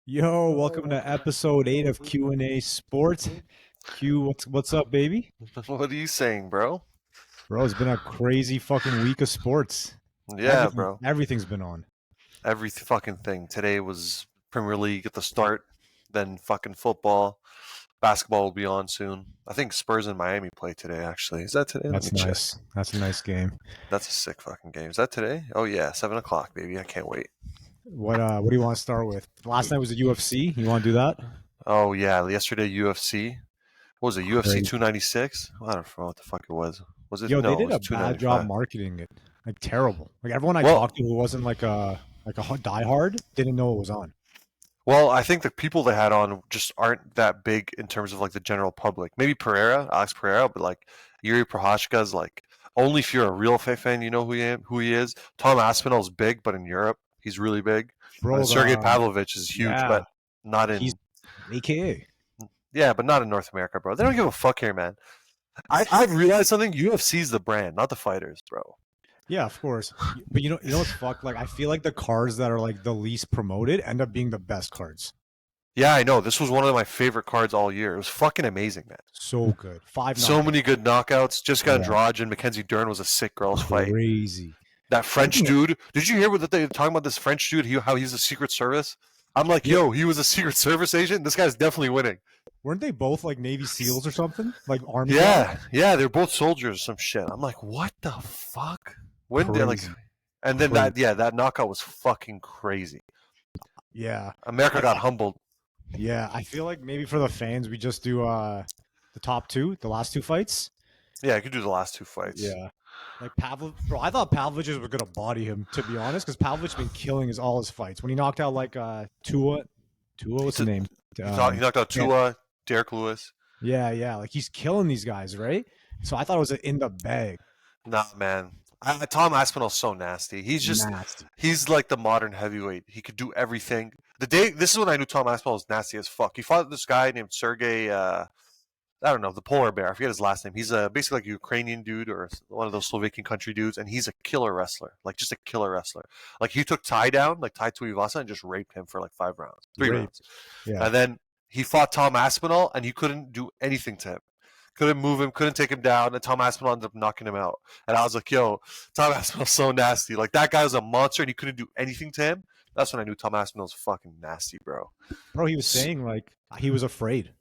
Yo, welcome to episode 8 of Q&A Sports. Q, what's up, baby? What are you saying, bro? Bro, it's been a crazy fucking week of sports. Yeah, bro. Everything's been on. Every fucking thing. Today was Premier League at the start, then fucking football. Basketball will be on soon. I think Spurs and Miami play today, actually. Is that today? Let me That's check. nice. That's a nice game. That's a sick fucking game. Is that today? Oh, yeah. 7 o'clock, baby. I can't wait. What do you want to start with? Last night was the UFC. You want to do that? Oh, yeah. Yesterday, UFC. What was it? UFC Great. 296? I don't know what the fuck it was. Was it? Yo, they No, it did was a bad job 295. marketing it. Like terrible. Like everyone I Well, talked to who wasn't like a diehard didn't know it was on. Well, I think the people they had on just aren't that big in terms of like the general public. Maybe Alex Pereira, but like Yuri Prohashka's like only if you're a real fan, you know who he is. Tom Aspinall's big, but in Europe he's really big. And then Bro, Sergey Pavlovich is huge, yeah, but not he's in AKA. but not in North America, bro. They don't give a fuck here, man. I've realized something. UFC's the brand, not the fighters, bro. Yeah, of course. But you know what's fucked? Like, I feel like the cards that are like the least promoted end up being the best cards. Yeah, I know. This was one of my favorite cards all year. It was fucking amazing, man. So good. Five So knockouts. many good knockouts. Jessica Yeah, Andrade and Mackenzie Dern was a sick girls fight. crazy. That I French think dude. Did you hear what they were talking about? This French dude, how he's a Secret Service. I'm like, yeah, yo, he was a Secret Service agent. This guy's definitely winning. weren't they both like Navy SEAls or something? Like Army guys? Yeah, yeah, they're both soldiers. Or some shit. I'm like, what the fuck? When did like, Crazy, and then crazy. that knockout was fucking crazy. Yeah, America I, got humbled. yeah. I feel like maybe for the fans, we just do the top two, the last two fights. Yeah, I could do the last two fights. Yeah. Like Pavlovich, bro. I thought Pavlovich was gonna body him, to be honest, because Pavlovich's been killing all his fights. When he knocked out like Tua, what's his name? He knocked out Yeah, Tua, Derek Lewis. yeah. Like he's killing these guys, right? So I thought it was in the bag. Nah, man. Tom Aspinall's so nasty. Nasty. He's like the modern heavyweight. He could do everything. This is when I knew Tom Aspinall was nasty as fuck. He fought this guy named Sergey, I don't know, the polar bear. I forget his last name. He's basically like a Ukrainian dude or one of those Slovakian country dudes, and he's a killer wrestler. Like just a killer wrestler. Like he took Ty down, like Ty Tuivasa, and just raped him for like 5 rounds, three Rape. rounds. Yeah. And then he fought Tom Aspinall, and he couldn't do anything to him. Couldn't move him, couldn't take him down, and Tom Aspinall ended up knocking him out. And I was like, yo, Tom Aspinall's so nasty. Like that guy was a monster and he couldn't do anything to him. That's when I knew Tom Aspinall was fucking nasty, bro. Bro, he was saying like he was afraid.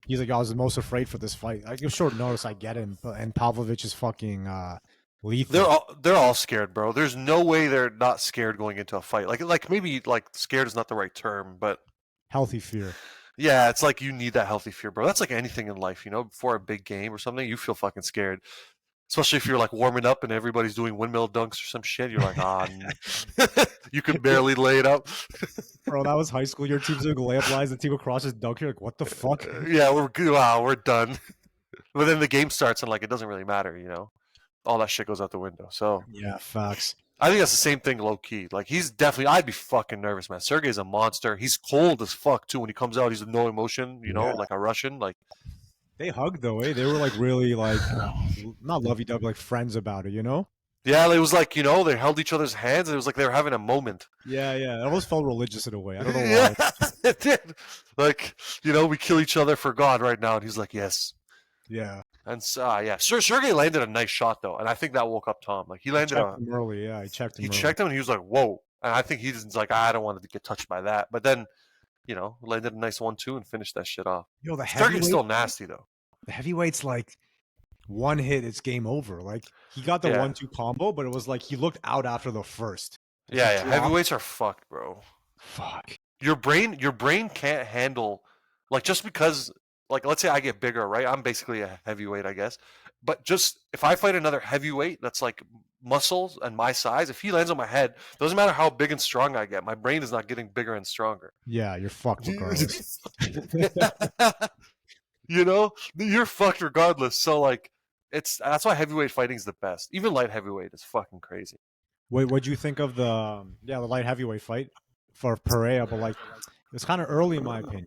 He's like, I was the most afraid for this fight. Like, short notice, I get him, but and Pavlovich is fucking They're lethal. all they're all scared, bro. There's no way they're not scared going into a fight. Like maybe like scared is not the right term, but Healthy fear. yeah, it's like you need that healthy fear, bro. That's like anything in life, you know. Before a big game or something, you feel fucking scared. Especially if you're like warming up and everybody's doing windmill dunks or some shit. You're like, you can barely lay it up. Bro, that was high school. Your team's doing layup lines, the team across his dunk. You're like, what the fuck? Yeah, we're good. Wow, we're done. But then the game starts and like it doesn't really matter, you know. All that shit goes out the window. So Yeah, facts. I think that's the same thing low key. Like he's definitely I'd be fucking nervous, man. Sergey's a monster. He's cold as fuck too when he comes out. He's no emotion, you know, Yeah. like a Russian. Like They hugged though, eh? They were like really like not lovey dovey, like friends about it, you know? yeah, it was like, you know, they held each other's hands and it was like they were having a moment. Yeah. It almost felt religious in a way. I don't know Yeah, why. it did. Like, you know, we kill each other for God right now. And he's like, yes. Yeah. And yeah, Sergey landed a nice shot though, and I think that woke up Tom. Like he I landed checked a, him early. Yeah, I checked he him early. checked him, and he was like, "Whoa!" And I think he's like, "I don't want to get touched by that." But then, you know, landed a nice 1-2 and finished that shit off. Yo, Sergey's still nasty though. the heavyweights like one hit, it's game over. Like he got the Yeah, 1-2 combo, but it was like he looked out after the first. Like he yeah. dropped. Heavyweights are fucked, bro. Fuck. Your brain can't handle like just because like let's say I get bigger, right? I'm basically a heavyweight, I guess. But just if I fight another heavyweight that's like muscles and my size, if he lands on my head, doesn't matter how big and strong I get, my brain is not getting bigger and stronger. Yeah, you're fucked regardless. You know, you're fucked regardless. So like, that's why heavyweight fighting is the best. Even light heavyweight is fucking crazy. Wait, what'd you think of the light heavyweight fight for Pereira? But like, it's kind of early in my opinion.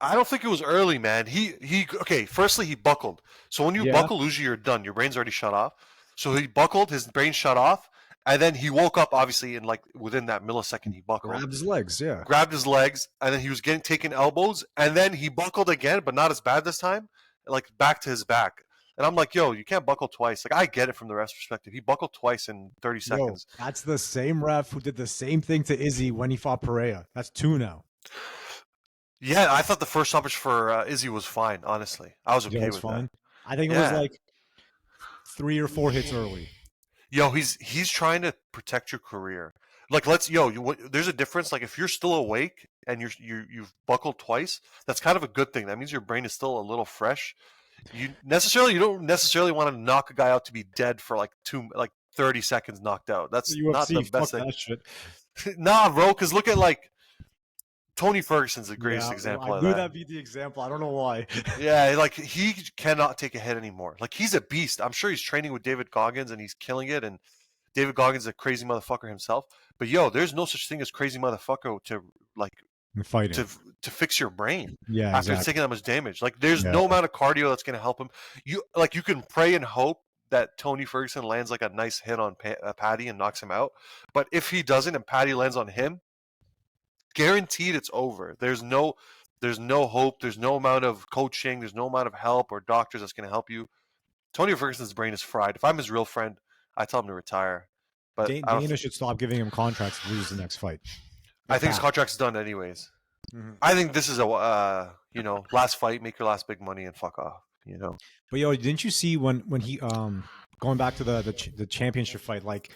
I don't think it was early, man. He okay. Firstly, he buckled. So when you Yeah, buckle, usually you're done. Your brain's already shut off. So he buckled. His brain shut off, And then he woke up, obviously, in like within that millisecond, he buckled. Grabbed his legs, yeah. Grabbed his legs, and then he was getting taken elbows, and then he buckled again, but not as bad this time, like back to his back. And I'm like, yo, you can't buckle twice. Like, I get it from the ref's perspective. He buckled twice in 30 seconds. That's the same ref who did the same thing to Izzy when he fought Pereira. That's 2 now. Yeah, I thought the first stoppage for Izzy was fine, honestly. I was okay with that. I think it was like 3 or 4 hits early. Yo, he's trying to protect your career. Like, there's a difference. Like, if you're still awake and you've buckled twice, that's kind of a good thing. That means your brain is still a little fresh. You don't necessarily want to knock a guy out to be dead for like 30 seconds knocked out. That's UFC, not the best thing. That shit. Nah, bro, because look at like Tony Ferguson's the greatest example of that. I knew that'd be the example. I don't know why. Yeah, like he cannot take a hit anymore. Like, he's a beast. I'm sure he's training with David Goggins and he's killing it. And David Goggins is a crazy motherfucker himself. But yo, there's no such thing as crazy motherfucker to like fighting to fix your brain. Yeah, after taking that much damage. Like, there's no amount of cardio that's gonna help him. You can pray and hope that Tony Ferguson lands like a nice hit on Paddy and knocks him out. But if he doesn't and Paddy lands on him, guaranteed it's over. There's no hope. There's no amount of coaching. There's no amount of help or doctors that's gonna help you. Tony Ferguson's brain is fried. If I'm his real friend, I tell him to retire. But Dana should stop giving him contracts to lose the next fight. I think his contract's done anyways. Mm-hmm. I think this is a last fight, make your last big money and fuck off. But yo, didn't you see when he going back to the championship fight, like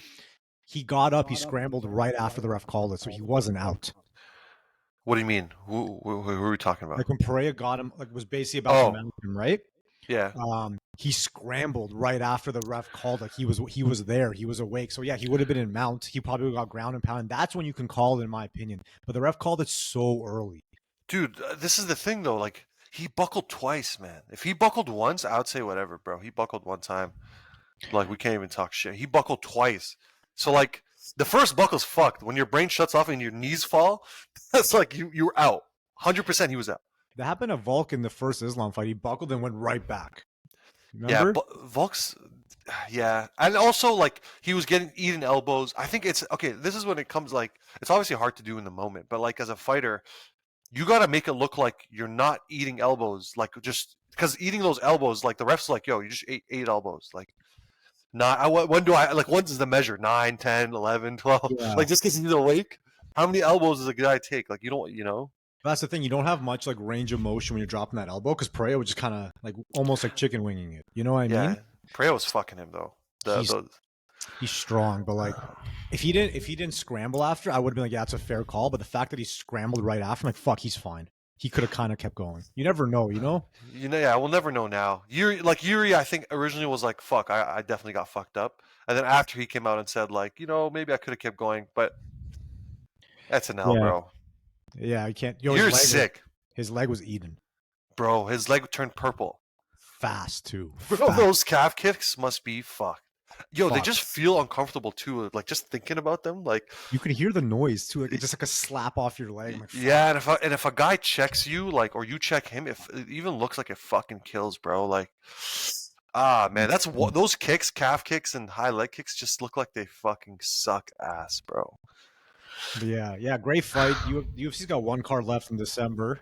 he got up, he scrambled right after the ref called it, so he wasn't out. What do you mean? Who are we talking about? Like when Pereira got him, like was basically about to mount him, right? Yeah. He scrambled right after the ref called. Like he was there. He was awake. So yeah, he would have been in mount. He probably would have got ground and pound. That's when you can call it, in my opinion. But the ref called it so early. Dude, this is the thing though. Like, he buckled twice, man. If he buckled once, I would say whatever, bro. He buckled one time. Like, we can't even talk shit. He buckled twice. So like, the first buckle's fucked. When your brain shuts off and your knees fall, that's like you were out. 100% he was out. That happened to Volk in the first Islam fight. He buckled and went right back. Remember? Yeah, Volk's, yeah. And also, like, he was eating elbows. I think it's, okay, this is when it comes, like, it's obviously hard to do in the moment, but, like, as a fighter, you got to make it look like you're not eating elbows, like, just, because eating those elbows, like, the ref's like, yo, you just ate 8 elbows. Like, when's the measure? 9, 10, 11, 12? Yeah. Like, just because he's awake? How many elbows does a guy take? Like, you don't. That's the thing. You don't have much like range of motion when you're dropping that elbow, because Pereira was just kind of like almost like chicken winging it. You know what I mean? Pereira was fucking him though. He's strong, but like if he didn't scramble after, I would have been like, yeah, that's a fair call. But the fact that he scrambled right after, I'm like, fuck, he's fine. He could have kind of kept going. You never know, you know? Yeah, we'll never know now. Yuri, I think originally was like, fuck, I definitely got fucked up. And then after he came out and said like, maybe I could have kept going, but that's an L, bro. Yeah, you can't. You're sick. His leg was eaten. Bro, his leg turned purple. Fast, too. Bro, those calf kicks must be fucked. Yo, they just feel uncomfortable, too. Like, just thinking about them. Like, you can hear the noise, too. Like, it's just like a slap off your leg. Like, yeah, and if a guy checks you, like, or you check him, if it even looks like it fucking kills, bro. Like, man, that's what those kicks, calf kicks and high leg kicks just look like they fucking suck ass, bro. Yeah, great fight. UFC's got one card left in December.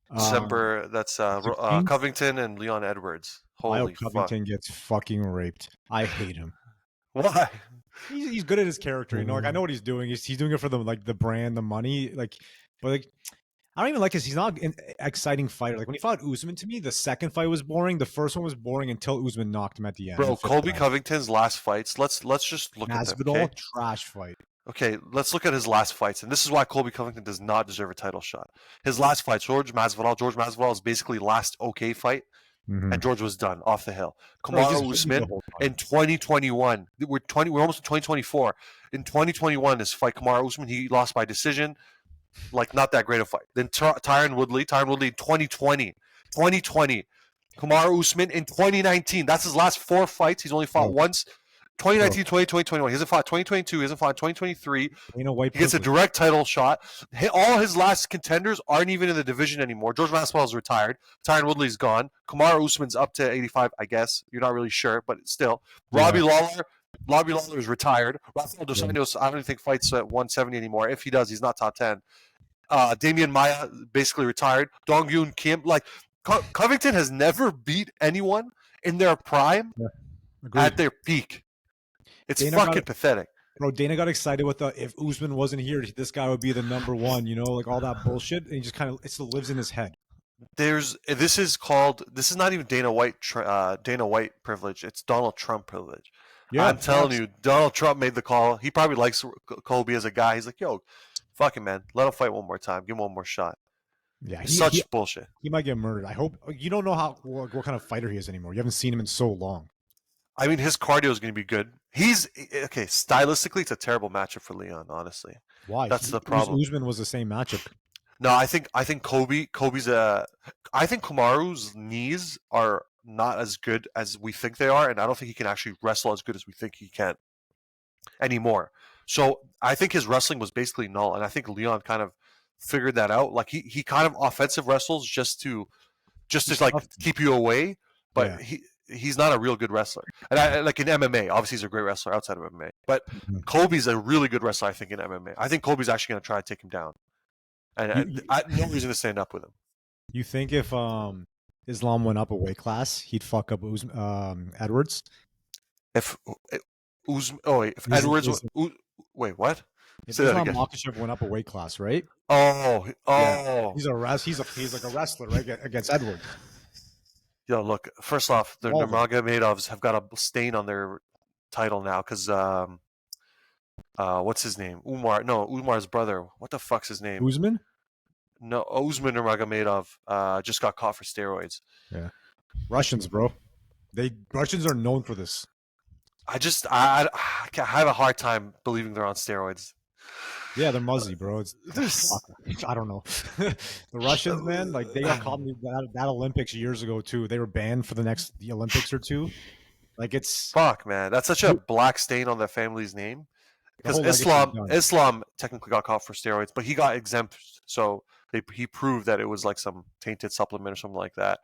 That's Covington and Leon Edwards. Holy fuck. Covington gets fucking raped. I hate him. Why? He's good at his character, you know. Like, I know what he's doing. He's doing it for the brand, the money. Like, but like, I don't even like this. He's not an exciting fighter. Like when he fought Usman, to me, the second fight was boring. The first one was boring until Usman knocked him at the end. Bro, Colby Covington's last fights. Let's just look at them. Okay? Trash fight. Okay, let's look at his last fights, and this is why Colby Covington does not deserve a title shot. His last fight, George Masvidal is basically last okay fight, and George was done off the hill. Kamaru Usman in 2021, we're almost in 2024. In 2021, this fight, Kamaru Usman, he lost by decision, like not that great a fight. Then Tyron Woodley in 2020, Kamaru Usman in 2019. That's his last 4 fights. He's only fought once. 2019, 2020, 2021. He hasn't fought 2022. He hasn't fought 2023. He gets a direct title shot. All his last contenders aren't even in the division anymore. George Masvidal is retired. Tyron Woodley's gone. Kamaru Usman's up to 85, I guess. You're not really sure, but still. Robbie Lawler Robbie Lawler is retired. Rafael Dos Anjos, I don't think fights at 170 anymore. If he does, he's not top 10. Damian Maia basically retired. Dong Yoon Kim, like Covington has never beat anyone in their prime at their peak. It's fucking pathetic. Bro, Dana got excited with if Usman wasn't here, this guy would be the number one, you know, like all that bullshit. And he just kind of, it still lives in his head. This is not even Dana White privilege. It's Donald Trump privilege. Yeah, I'm telling you, Donald Trump made the call. He probably likes Colby as a guy. He's like, yo, fuck him, man. Let him fight one more time. Give him one more shot. Yeah, such bullshit. He might get murdered. I hope. You don't know what kind of fighter he is anymore. You haven't seen him in so long. I mean, his cardio is going to be good. He's okay. Stylistically, it's a terrible matchup for Leon. Honestly, why? That's the problem. Usman was the same matchup. No, I think Kobe's I think Kamaru's knees are not as good as we think they are, and I don't think he can actually wrestle as good as we think he can anymore. So I think his wrestling was basically null, and I think Leon kind of figured that out. Like he kind of offensive wrestles just to like keep you away, but he's not a real good wrestler. And like in MMA, obviously he's a great wrestler outside of MMA, but Kobe's a really good wrestler, I think, in MMA. I think Kobe's actually going to try to take him down, and no reason to stand up with him. You think if Islam went up a weight class, he'd fuck up Edwards? If Edwards, wait, what? If Islam Makhachev went up a weight class, right? Oh, yeah. He's like a wrestler, right, against Edwards. Yo, look. First off, the Nurmagomedovs have got a stain on their title now because what's his name? Umar's brother. What the fuck's his name? Usman? No, Usman Nurmagomedov just got caught for steroids. Yeah, Russians, bro. Russians are known for this. I have a hard time believing they're on steroids. Yeah, they're muzzy, bro. I don't know. The Russians, man, like they got caught in that Olympics years ago too. They were banned for the Olympics or two. Like it's fuck, man. That's such a black stain on their family's name. Because Islam technically got caught for steroids, but he got exempt, so he proved that it was like some tainted supplement or something like that.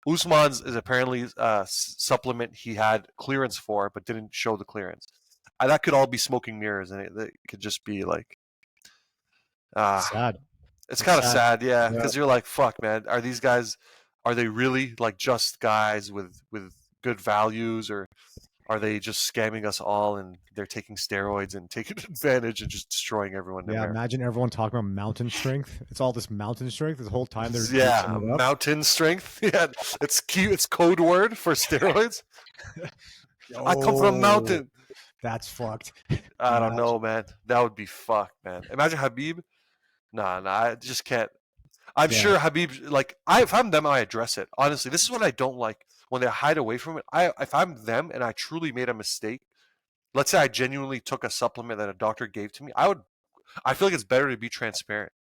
Usman's is apparently a supplement he had clearance for, but didn't show the clearance. That could all be smoking mirrors, and it could just be like sad. It's kind of sad, yeah, because you're like, fuck, man. Are these guys? Are they really like just guys with good values, or are they just scamming us all and they're taking steroids and taking advantage and just destroying everyone? Yeah, imagine everyone talking about mountain strength. It's all this mountain strength this whole time. They're mountain strength. Yeah, it's cute. It's code word for steroids. I come from a mountain. That's fucked. I don't know, man. That would be fucked, man. Imagine Habib. Nah, I just can't. I'm sure Habib, like, if I'm them, I address it. Honestly, this is what I don't like. When they hide away from it, if I'm them and I truly made a mistake, let's say I genuinely took a supplement that a doctor gave to me, I feel like it's better to be transparent.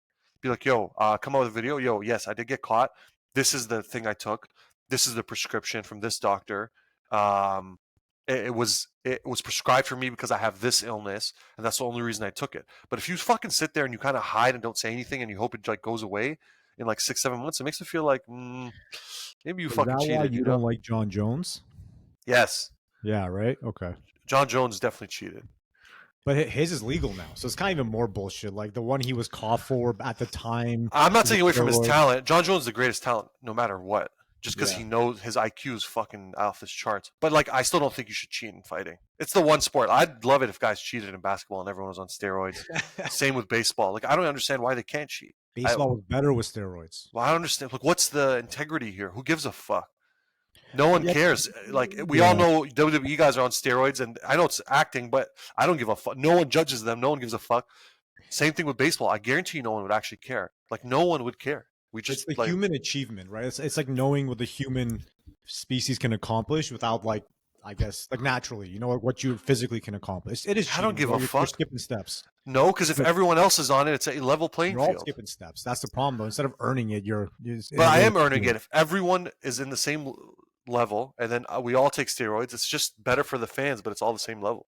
Be like, yo, come out with a video. Yo, yes, I did get caught. This is the thing I took. This is the prescription from this doctor. It was prescribed for me because I have this illness, and that's the only reason I took it. But if you fucking sit there and you kind of hide and don't say anything, and you hope it like goes away in like 6-7 months, it makes me feel like maybe you fucking cheated. Is that why you don't like John Jones? Yes. Yeah. Right. Okay. John Jones definitely cheated. But his is legal now, so it's kind of even more bullshit. Like the one he was caught for at the time. I'm not taking away from his talent. John Jones is the greatest talent, no matter what. Just because he knows his IQ is fucking off his charts. But like, I still don't think you should cheat in fighting. It's the one sport. I'd love it if guys cheated in basketball and everyone was on steroids. Same with baseball. Like, I don't understand why they can't cheat. Baseball was better with steroids. Well, I don't understand. Like, what's the integrity here? Who gives a fuck? No one cares. Like, we all know WWE guys are on steroids, and I know it's acting, but I don't give a fuck. No one judges them. No one gives a fuck. Same thing with baseball. I guarantee you no one would actually care. Like, no one would care. It's the human achievement, right? It's like knowing what the human species can accomplish without, like, I guess, like naturally, you know, what you physically can accomplish. It is cheating. I don't give a fuck. You're skipping steps. No, because if everyone else is on it, it's a level playing field. You're all skipping steps. That's the problem, though. Instead of earning it, But I am earning it. If everyone is in the same level, and then we all take steroids, it's just better for the fans, but it's all the same level.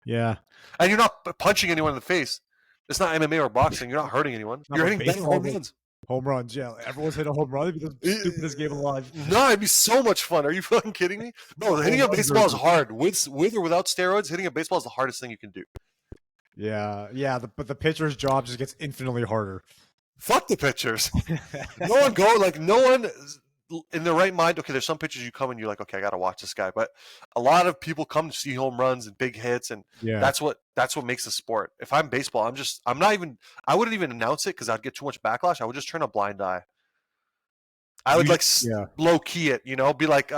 Yeah. And you're not punching anyone in the face. It's not MMA or boxing. You're not hurting anyone. You're hitting better home runs. Home runs, yeah. Everyone's hit a home run. It'd be the stupidest game alive. No, it'd be so much fun. Are you fucking kidding me? No, hitting a baseball is hard. With or without steroids, hitting a baseball is the hardest thing you can do. Yeah. But the pitcher's job just gets infinitely harder. Fuck the pitchers. No one in their right mind. Okay, there's some pitchers you come and you're like, okay, I gotta watch this guy. But a lot of people come to see home runs and big hits, and that's what makes the sport. If I'm baseball, I wouldn't even announce it because I'd get too much backlash. I would just turn a blind eye. I would low key it, be like,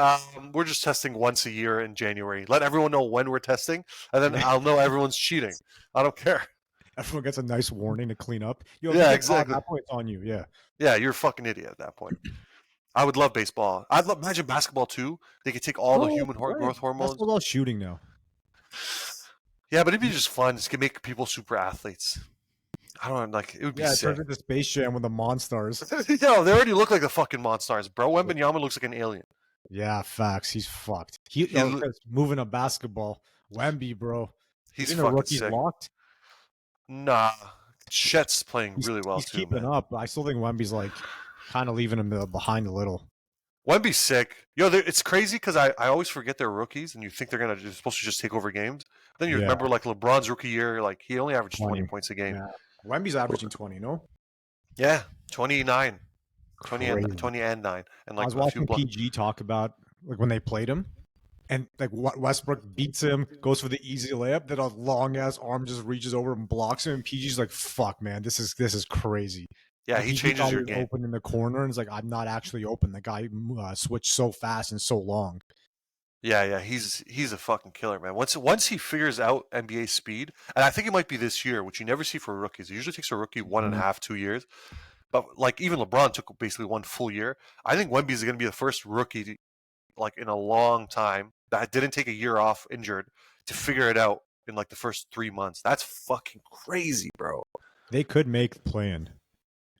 we're just testing once a year in January. Let everyone know when we're testing, and then I'll know everyone's cheating. I don't care. Everyone gets a nice warning to clean up. Exactly. At that point, it's on you. Yeah. Yeah, you're a fucking idiot at that point. I would love baseball. Imagine basketball too. They could take all the human growth hormones. That's all shooting now. Yeah, but it'd be just fun. It could make people super athletes. I don't know, it would be sick. Yeah, it turns into Space Jam with the Monstars. Yo, they already look like the fucking Monstars, bro. Wembanyama looks like an alien. Yeah, facts. He's fucked. He's moving a basketball. Wemby, bro. He's fucking rookie's sick. Locked? Nah. Chet's playing really well he's too. He's keeping up. I still think Wemby's kind of leaving him behind a little. Wemby's sick. Yo, it's crazy because I always forget they're rookies, and you think they're supposed to just take over games. Then you remember LeBron's rookie year, he only averaged 20 points a game. Yeah. Wemby's averaging 20, no? Yeah, 29. 20 and 9. And I was watching PG talk about when they played him, and Westbrook beats him, goes for the easy layup, then a long ass arm just reaches over and blocks him, and PG's like, "Fuck, man, this is crazy." Yeah, he changes your game. Open in the corner, and it's like, I'm not actually open. The guy switched so fast and so long. Yeah, he's a fucking killer, man. Once he figures out NBA speed, and I think it might be this year, which you never see for rookies. It usually takes a rookie 1.5, 2 years. But even LeBron took basically 1 full year. I think Wemby is going to be the first rookie, in a long time that didn't take a year off injured to figure it out in the first 3 months. That's fucking crazy, bro. They could make the play-in.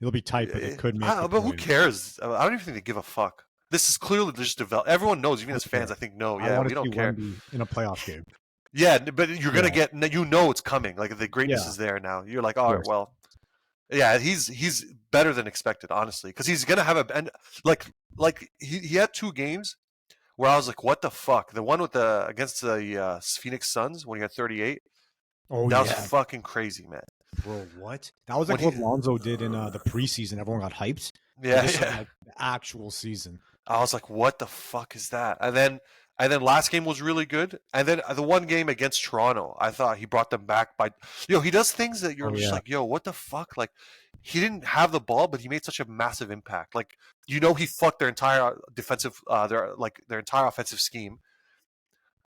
It'll be tight, but they could make it. But who cares? I don't even think they give a fuck. This is clearly just developed. Everyone knows, even as fans, I think, no, yeah, we don't care. In a playoff game. Yeah, but you're going to get, it's coming. The greatness is there now. You're like, all right, well, yeah, he's better than expected, honestly, because he's going to have he had 2 games where I was like, what the fuck? The one against the Phoenix Suns when he had 38. Oh, that was fucking crazy, man. Bro, what? That was what Lonzo did in the preseason. Everyone got hyped. Yeah, the actual season. I was like, what the fuck is that? And then last game was really good. And then the one game against Toronto, I thought he brought them back by he does things that you're just like, yo, what the fuck? He didn't have the ball, but he made such a massive impact. He fucked their entire defensive their entire offensive scheme.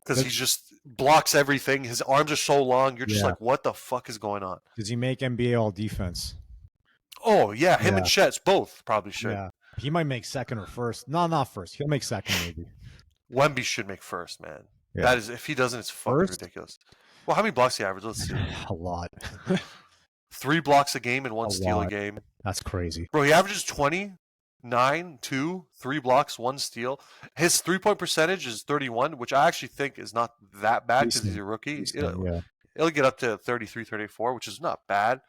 Because he just blocks everything. His arms are so long. You're just like, what the fuck is going on? Does he make NBA all defense? Oh, yeah. Him and Chet's both probably should. Yeah. He might make second or first. No, not first. He'll make second maybe. Wemby should make first, man. Yeah. That is, if he doesn't, it's fucking ridiculous. Well, how many blocks he average? Let's see. A lot. 3 blocks a game and 1 steal a game. That's crazy. Bro, he averages 20. 9, 2, 3 blocks, 1 steal. His 3-point percentage is 31, which I actually think is not that bad because he's a rookie. It'll get up to 33, 34, which is not bad.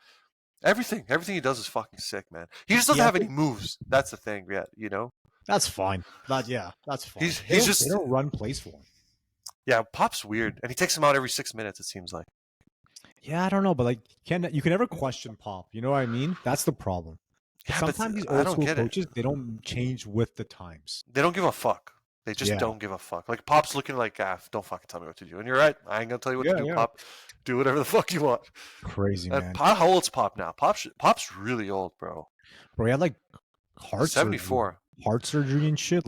Everything he does is fucking sick, man. He just doesn't have any moves. That's the thing, That's fine. That's fine. They don't run plays for him. Yeah, Pop's weird, and he takes him out every 6 minutes. It seems like. Yeah, I don't know, but you can never question Pop. You know what I mean? That's the problem. Yeah, sometimes these old school coaches, they don't change with the times. They don't give a fuck. They just don't give a fuck. Pop's looking like, don't fucking tell me what to do. And you're right. I ain't gonna tell you what to do, Pop. Do whatever the fuck you want. Crazy, man. How old's Pop now? Pop's really old, bro. Bro, he had heart 74. Heart surgery and shit.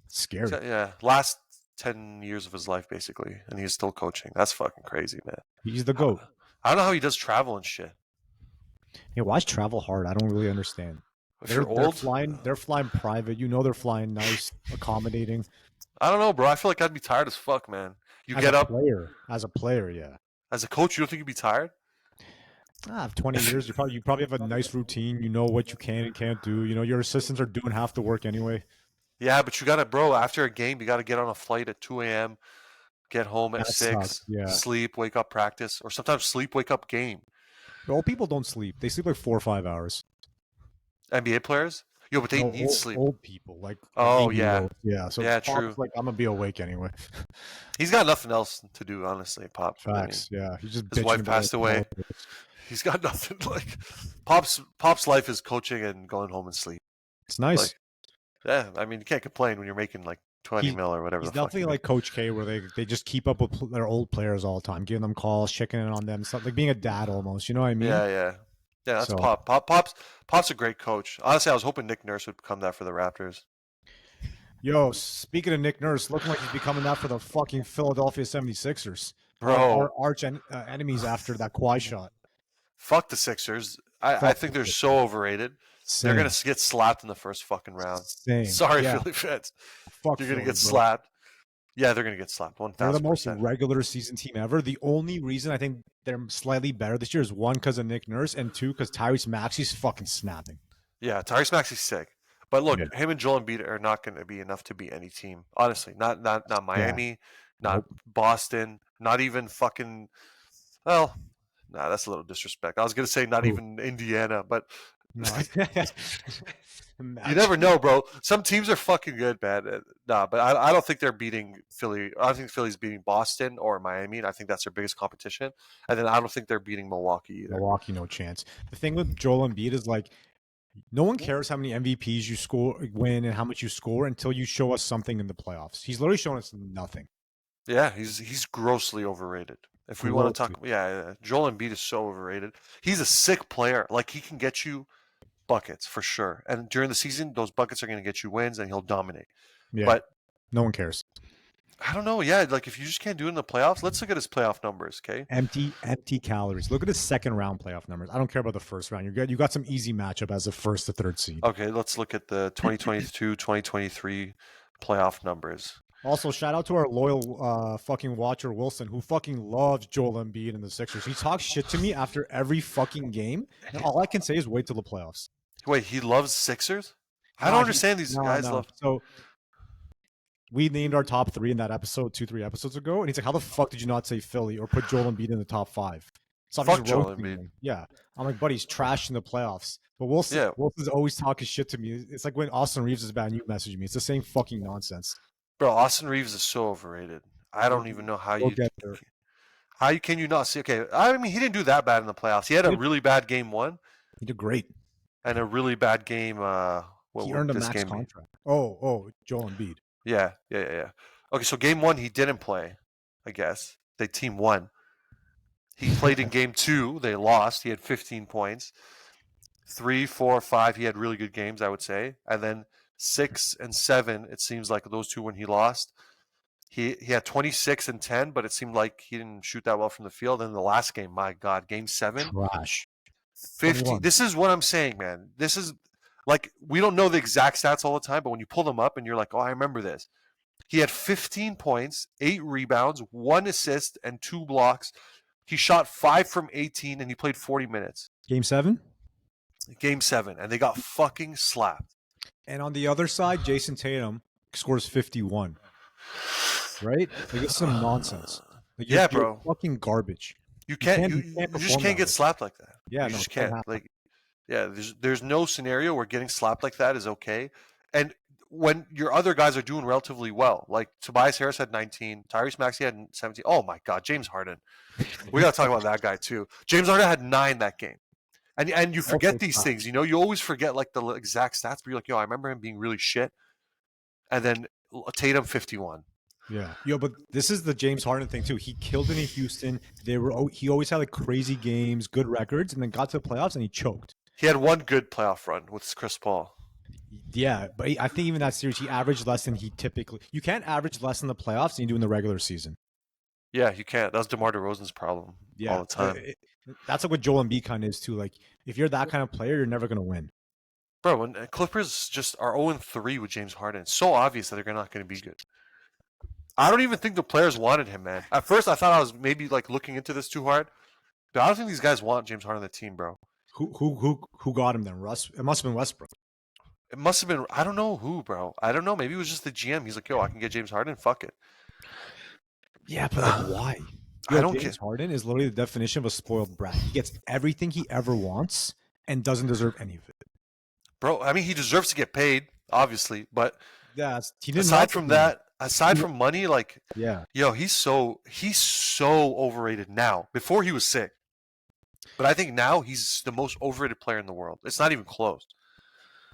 Scary. Yeah, last 10 years of his life, basically. And he's still coaching. That's fucking crazy, man. He's the GOAT. I don't know how he does travel and shit. Yeah, why travel hard? I don't really understand. They're flying private. They're flying nice, accommodating. I don't know, bro. I feel like I'd be tired as fuck, man. As a player, yeah. As a coach, you don't think you'd be tired? 20 years, you probably have a nice routine. You know what you can and can't do. Your assistants are doing half the work anyway. Yeah, but you gotta, bro. After a game, you gotta get on a flight at 2 a.m., get home at 6, sleep, wake up, practice, or sometimes sleep, wake up, game. Well, people don't sleep. They sleep 4 or 5 hours. NBA players. Yo, but they No, need sleep. old people like Oh 80-year-olds. Yeah. So yeah, Pop's true. like, I'm gonna be awake anyway. He's got nothing else to do, honestly. Pop. I mean, Facts. Yeah. He's just his bitching wife about passed away. it. He's got nothing. Like Pop's life is coaching and going home and sleep. It's nice. Like, yeah, I mean, you can't complain when you're making like 20 mil or whatever He's the fuck. definitely like Coach K, where they just keep up with their old players all the time, giving them calls, checking in on them, stuff like being a dad almost. You know what I mean? Yeah. That's So- Pop. Pop's a great coach. Honestly, I was hoping Nick Nurse would become that for the Raptors. Yo, speaking of Nick Nurse, looking like he's becoming that for the fucking Philadelphia 76ers. Bro. Our arch enemies after that Kawhi shot. Fuck the Sixers. I Fuck think the they're Sixers. so overrated. Same. They're gonna get slapped in the first fucking round. Same. Sorry, Yeah. Philly fans. Fuck You're gonna Philly, get bro. slapped. Yeah, they're gonna get slapped. 1,000%. They're the most regular season team ever. The only reason I think they're slightly better this year is one, because of Nick Nurse, and two, because Tyrese Maxey's fucking snapping. Yeah, Tyrese Maxey's sick. But look, Yeah. him and Joel Embiid are not going to be enough to beat any team. Honestly, not Miami, not Boston, not even fucking. Well, nah, that's a little disrespect. I was going to say not even Indiana, but No. you never know, bro. Some teams are fucking good, man. Nah, but I don't think they're beating Philly. I don't think Philly's beating Boston or Miami, and I think that's their biggest competition. And then I don't think they're beating Milwaukee either. Milwaukee, no chance. The thing with Joel Embiid is like, no one cares how many MVPs you win, and how much you score until you show us something in the playoffs. He's literally showing us nothing. Yeah, he's grossly overrated. If we want to talk, yeah, Joel Embiid is so overrated. He's a sick player. Like, he can get you buckets for sure. And during the season, those buckets are going to get you wins, and he'll dominate. Yeah, but no one cares. I don't know. Yeah, like if you just can't do it in the playoffs, let's look at his playoff numbers, okay? Empty calories. Look at his second round playoff numbers. I don't care about the first round. You're good. You got some easy matchup as a first to third seed. Okay, let's look at the 2022-2023 playoff numbers. Also, shout out to our loyal fucking watcher Wilson, who fucking loves Joel Embiid and the Sixers. He talks shit to me after every fucking game, and all I can say is wait till the playoffs. Wait, he loves Sixers? I don't understand these guys love. So we named our top three in that episode 2-3 episodes ago, and he's like, "How the fuck did you not say Philly or put Joel Embiid in the top 5?" So I'm Fuck just Joel roasting Embiid. him. Yeah, I'm like, buddy, he's trash in the playoffs. But Wilson's always talking shit to me. It's like when Austin Reeves is bad and you message me. It's the same fucking nonsense. Bro, Austin Reeves is so overrated. I don't even know how you can you not see? Okay, I mean, he didn't do that bad in the playoffs. He had a really bad game 1. He did great. And a really bad game. He earned a max contract. Oh, Joel Embiid. Yeah. Okay, so game 1 he didn't play. I guess they team won. He played in game 2. They lost. He had 15 points. 3, 4, 5. He had really good games, I would say. And then 6 and 7. It seems like those two when he lost. He had 26 and 10, but it seemed like he didn't shoot that well from the field. And the last game, my God, game 7, trash. 50. 21. This is what I'm saying, man. This is like, we don't know the exact stats all the time, but when you pull them up and you're like, oh, I remember this. He had 15 points, 8 rebounds, 1 assist, and 2 blocks. He shot 5 from 18, and he played 40 minutes. Game 7? Game 7, and they got fucking slapped. And on the other side, Jason Tatum scores 51. Right? Like, it's some nonsense. Like, yeah, bro. Fucking garbage. You just can't get slapped like that. Yeah, you just can't. Like, yeah, there's no scenario where getting slapped like that is okay. And when your other guys are doing relatively well, like Tobias Harris had 19, Tyrese Maxey had 17. Oh my God, James Harden. We got to talk about that guy too. James Harden had 9 that game. And you forget these things, you know, you always forget like the exact stats, but you're like, yo, I remember him being really shit. And then Tatum 51. Yeah. Yo, but this is the James Harden thing too. He killed it in Houston. He always had like crazy games, good records, and then got to the playoffs and he choked. He had one good playoff run with Chris Paul. Yeah, but I think even that series, he averaged less than he typically. You can't average less in the playoffs than you do in the regular season. Yeah, you can't. That's DeMar DeRozan's problem all the time. That's like what Joel Embiid kind of is too. Like, if you're that kind of player, you're never going to win. Bro, when Clippers just are 0-3 with James Harden, it's so obvious that they're not going to be good. I don't even think the players wanted him, man. At first, I thought I was maybe like looking into this too hard, but I don't think these guys want James Harden on the team, bro. Who got him then? Russ? It must have been Westbrook. It must have been. I don't know who, bro. I don't know. Maybe it was just the GM. He's like, yo, I can get James Harden. Fuck it. Yeah, but like, why? I don't James Harden is literally the definition of a spoiled brat. He gets everything he ever wants and doesn't deserve any of it. bro. I mean, he deserves to get paid, obviously, but Yeah, he didn't aside want the from money. that, aside from money, like, Yeah, yo, he's so overrated now. Before he was sick, but I think now he's the most overrated player in the world. It's not even close.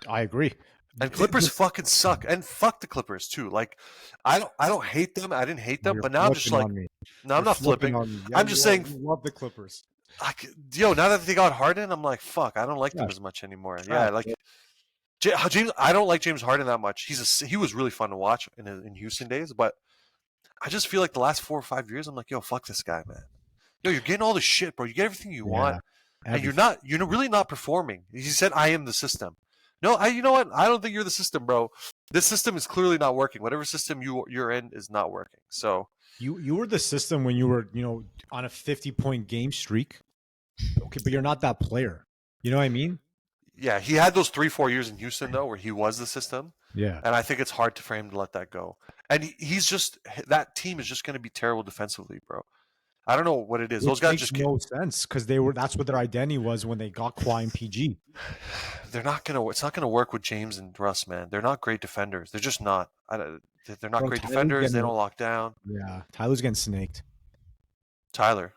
I agree. And Clippers fucking suck, and fuck the Clippers too. Like, I don't hate them. I didn't hate Well, them, you're but now I'm just flipping like, on me. no, I'm You're not flipping flipping. on me. Yeah, I'm you just are. saying, You love the Clippers. yo, now that they got Harden, I'm like, fuck, I don't like them Trash, as much anymore. Yeah, trash. like James, I don't like James Harden that much. He was really fun to watch in Houston days, but I just feel like the last 4 or 5 years, I'm like, yo, fuck this guy, man. Yo, you're getting all this shit, bro. You get everything you want, Yeah, and everything. you're really not performing. He said, I am the system. No, you know what? I don't think you're the system, bro. This system is clearly not working. Whatever system you're in is not working. So You were the system when you were on a 50-point game streak. Okay, but you're not that player. You know what I mean? yeah, he had those 3-4 years in Houston though, where he was the system, Yeah. and I think it's hard for him to let that go. And he's just that team is just going to be terrible defensively, bro. I don't know what it is. Those Which guys makes just no sense because that's what their identity was when they got Kawhi and PG. they're not gonna. It's not gonna work with James and Russ, man. They're not great defenders. They're just not. They're not Bro, great Tyler's defenders. They getting don't lock down. yeah. Tyler's getting snaked. Tyler.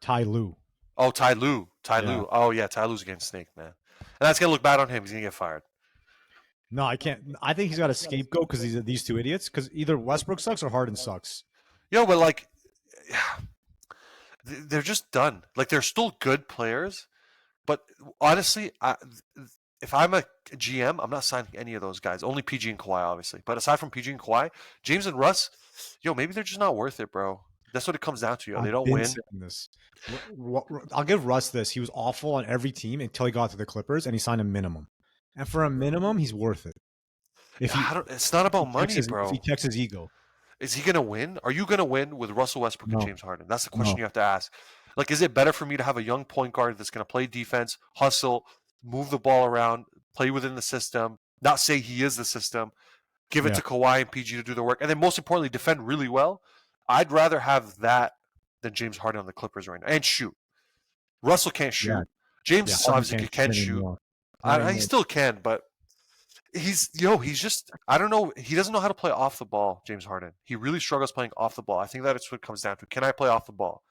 Ty Lue. Oh, Ty Lue. Ty Yeah. Lue. Oh yeah, Ty Lue's getting snaked, man. And that's gonna look bad on him. He's gonna get fired. No, I can't. I think he's got a scapegoat because these two idiots. Because either Westbrook sucks or Harden sucks. Yo, but like, they're just done. Like they're still good players, but honestly, if I'm a GM, I'm not signing any of those guys. Only PG and Kawhi, obviously. But aside from PG and Kawhi, James and Russ, yo, maybe they're just not worth it, bro. That's what it comes down to. Yo, they don't win. This. I'll give Russ this. He was awful on every team until he got to the Clippers and he signed a minimum. And for a minimum, he's worth it. It's not about money, bro. If he checks his ego. Is he going to win? Are you going to win with Russell Westbrook and No. James Harden? That's the question No. you have to ask. Like, is it better for me to have a young point guard that's going to play defense, hustle, move the ball around, play within the system, not say he is the system, give it to Kawhi and PG to do the work, and then most importantly, defend really well? I'd rather have that than James Harden on the Clippers right now. And shoot. Russell can't shoot. Yeah. James obviously can shoot. He still can, but he's just, I don't know. He doesn't know how to play off the ball, James Harden. He really struggles playing off the ball. I think that's what it comes down to. Can I play off the ball?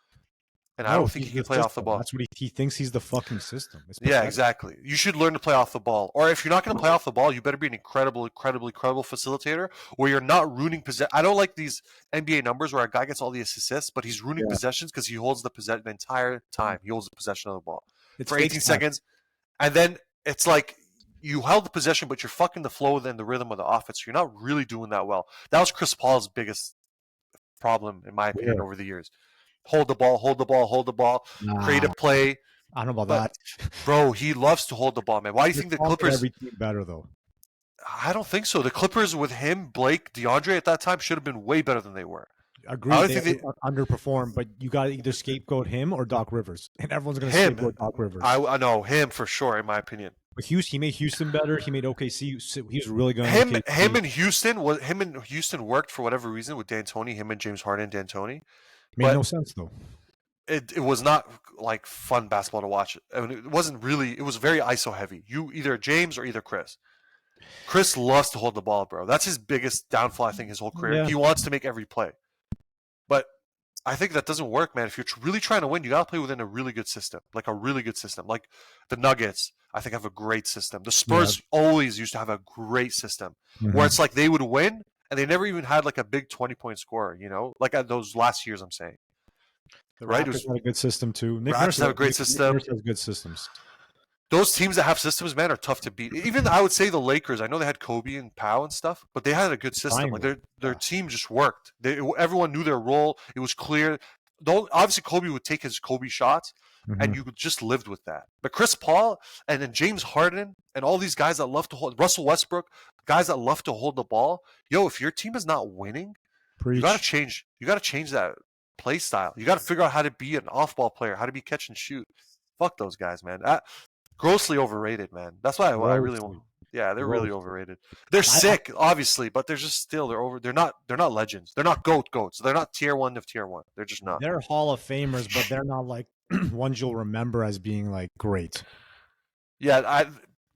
And I don't think he can play off the ball. That's what he thinks he's the fucking system. Yeah, exactly. You should learn to play off the ball. Or if you're not going to play off the ball, you better be an incredible facilitator where you're not ruining possession. I don't like these NBA numbers where a guy gets all the assists, but he's ruining possessions because he holds the entire time. He holds the possession of the ball for 18 seconds. And then it's like you held the possession, but you're fucking the flow and the rhythm of the offense. So you're not really doing that well. That was Chris Paul's biggest problem, in my opinion, over the years. Hold the ball, create a play. I don't know about that. Bro, he loves to hold the ball, man. Why do you think the Clippers... every team better, though? I don't think so. The Clippers with him, Blake, DeAndre at that time should have been way better than they were. Agreed. They underperformed, but you got to either scapegoat him or Doc Rivers, and everyone's going to scapegoat Doc Rivers. I know him for sure, in my opinion. But he made Houston better. He made OKC. He was really good. Him and Houston worked for whatever reason with D'Antoni. Him and James Harden, D'Antoni. Made no sense though. It was not like fun basketball to watch. I mean, it wasn't really. It was very ISO heavy. You either James or either Chris. Chris loves to hold the ball, bro. That's his biggest downfall, I think, his whole career. Yeah. He wants to make every play. But I think that doesn't work, man. If you're really trying to win, you got to play within a really good system. Like a really good system. Like the Nuggets, I think, have a great system. The Spurs always used to have a great system where it's like they would win and they never even had like a big 20-point scorer, you know? Like at those last years, I'm saying. The Raptors had a good system too. Nick Nurse have a great system. Nick Nurse has good systems. Those teams that have systems, man, are tough to beat. Even I would say the Lakers. I know they had Kobe and Powell and stuff, but they had a good system. Like their team just worked. Everyone knew their role. It was clear. Obviously, Kobe would take his Kobe shots, and you just lived with that. But Chris Paul and then James Harden and all these guys that love to hold, Russell Westbrook, guys that love to hold the ball. Yo, if your team is not winning, you got to change. You got to change that play style. You got to figure out how to be an off-ball player, how to be catch and shoot. Fuck those guys, man. Grossly overrated, man. That's why I really want. Yeah, they're really overrated. They're sick, obviously, but they're just still They're not legends. They're not goats. They're not tier 1 of tier 1. They're just not. They're Hall of Famers, but they're not like ones you'll remember as being like great. Yeah,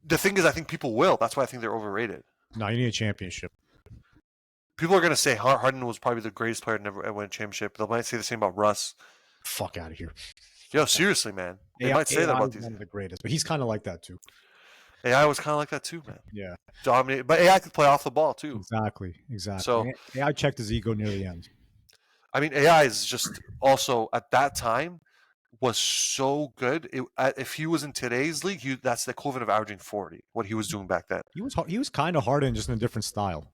The thing is, I think people will. That's why I think they're overrated. No, you need a championship. People are going to say Harden was probably the greatest player to never win a championship. They might say the same about Russ. Fuck out of here. Yo, seriously, man. They might say that about these. One of the greatest, but he's kind of like that too. AI was kind of like that too, man. Yeah. Dominate, but AI could play off the ball too. Exactly. So AI checked his ego near the end. I mean, AI is just also at that time was so good. If he was in today's league, that's the equivalent of averaging 40. What he was doing back then. He was kind of Harden, just in a different style.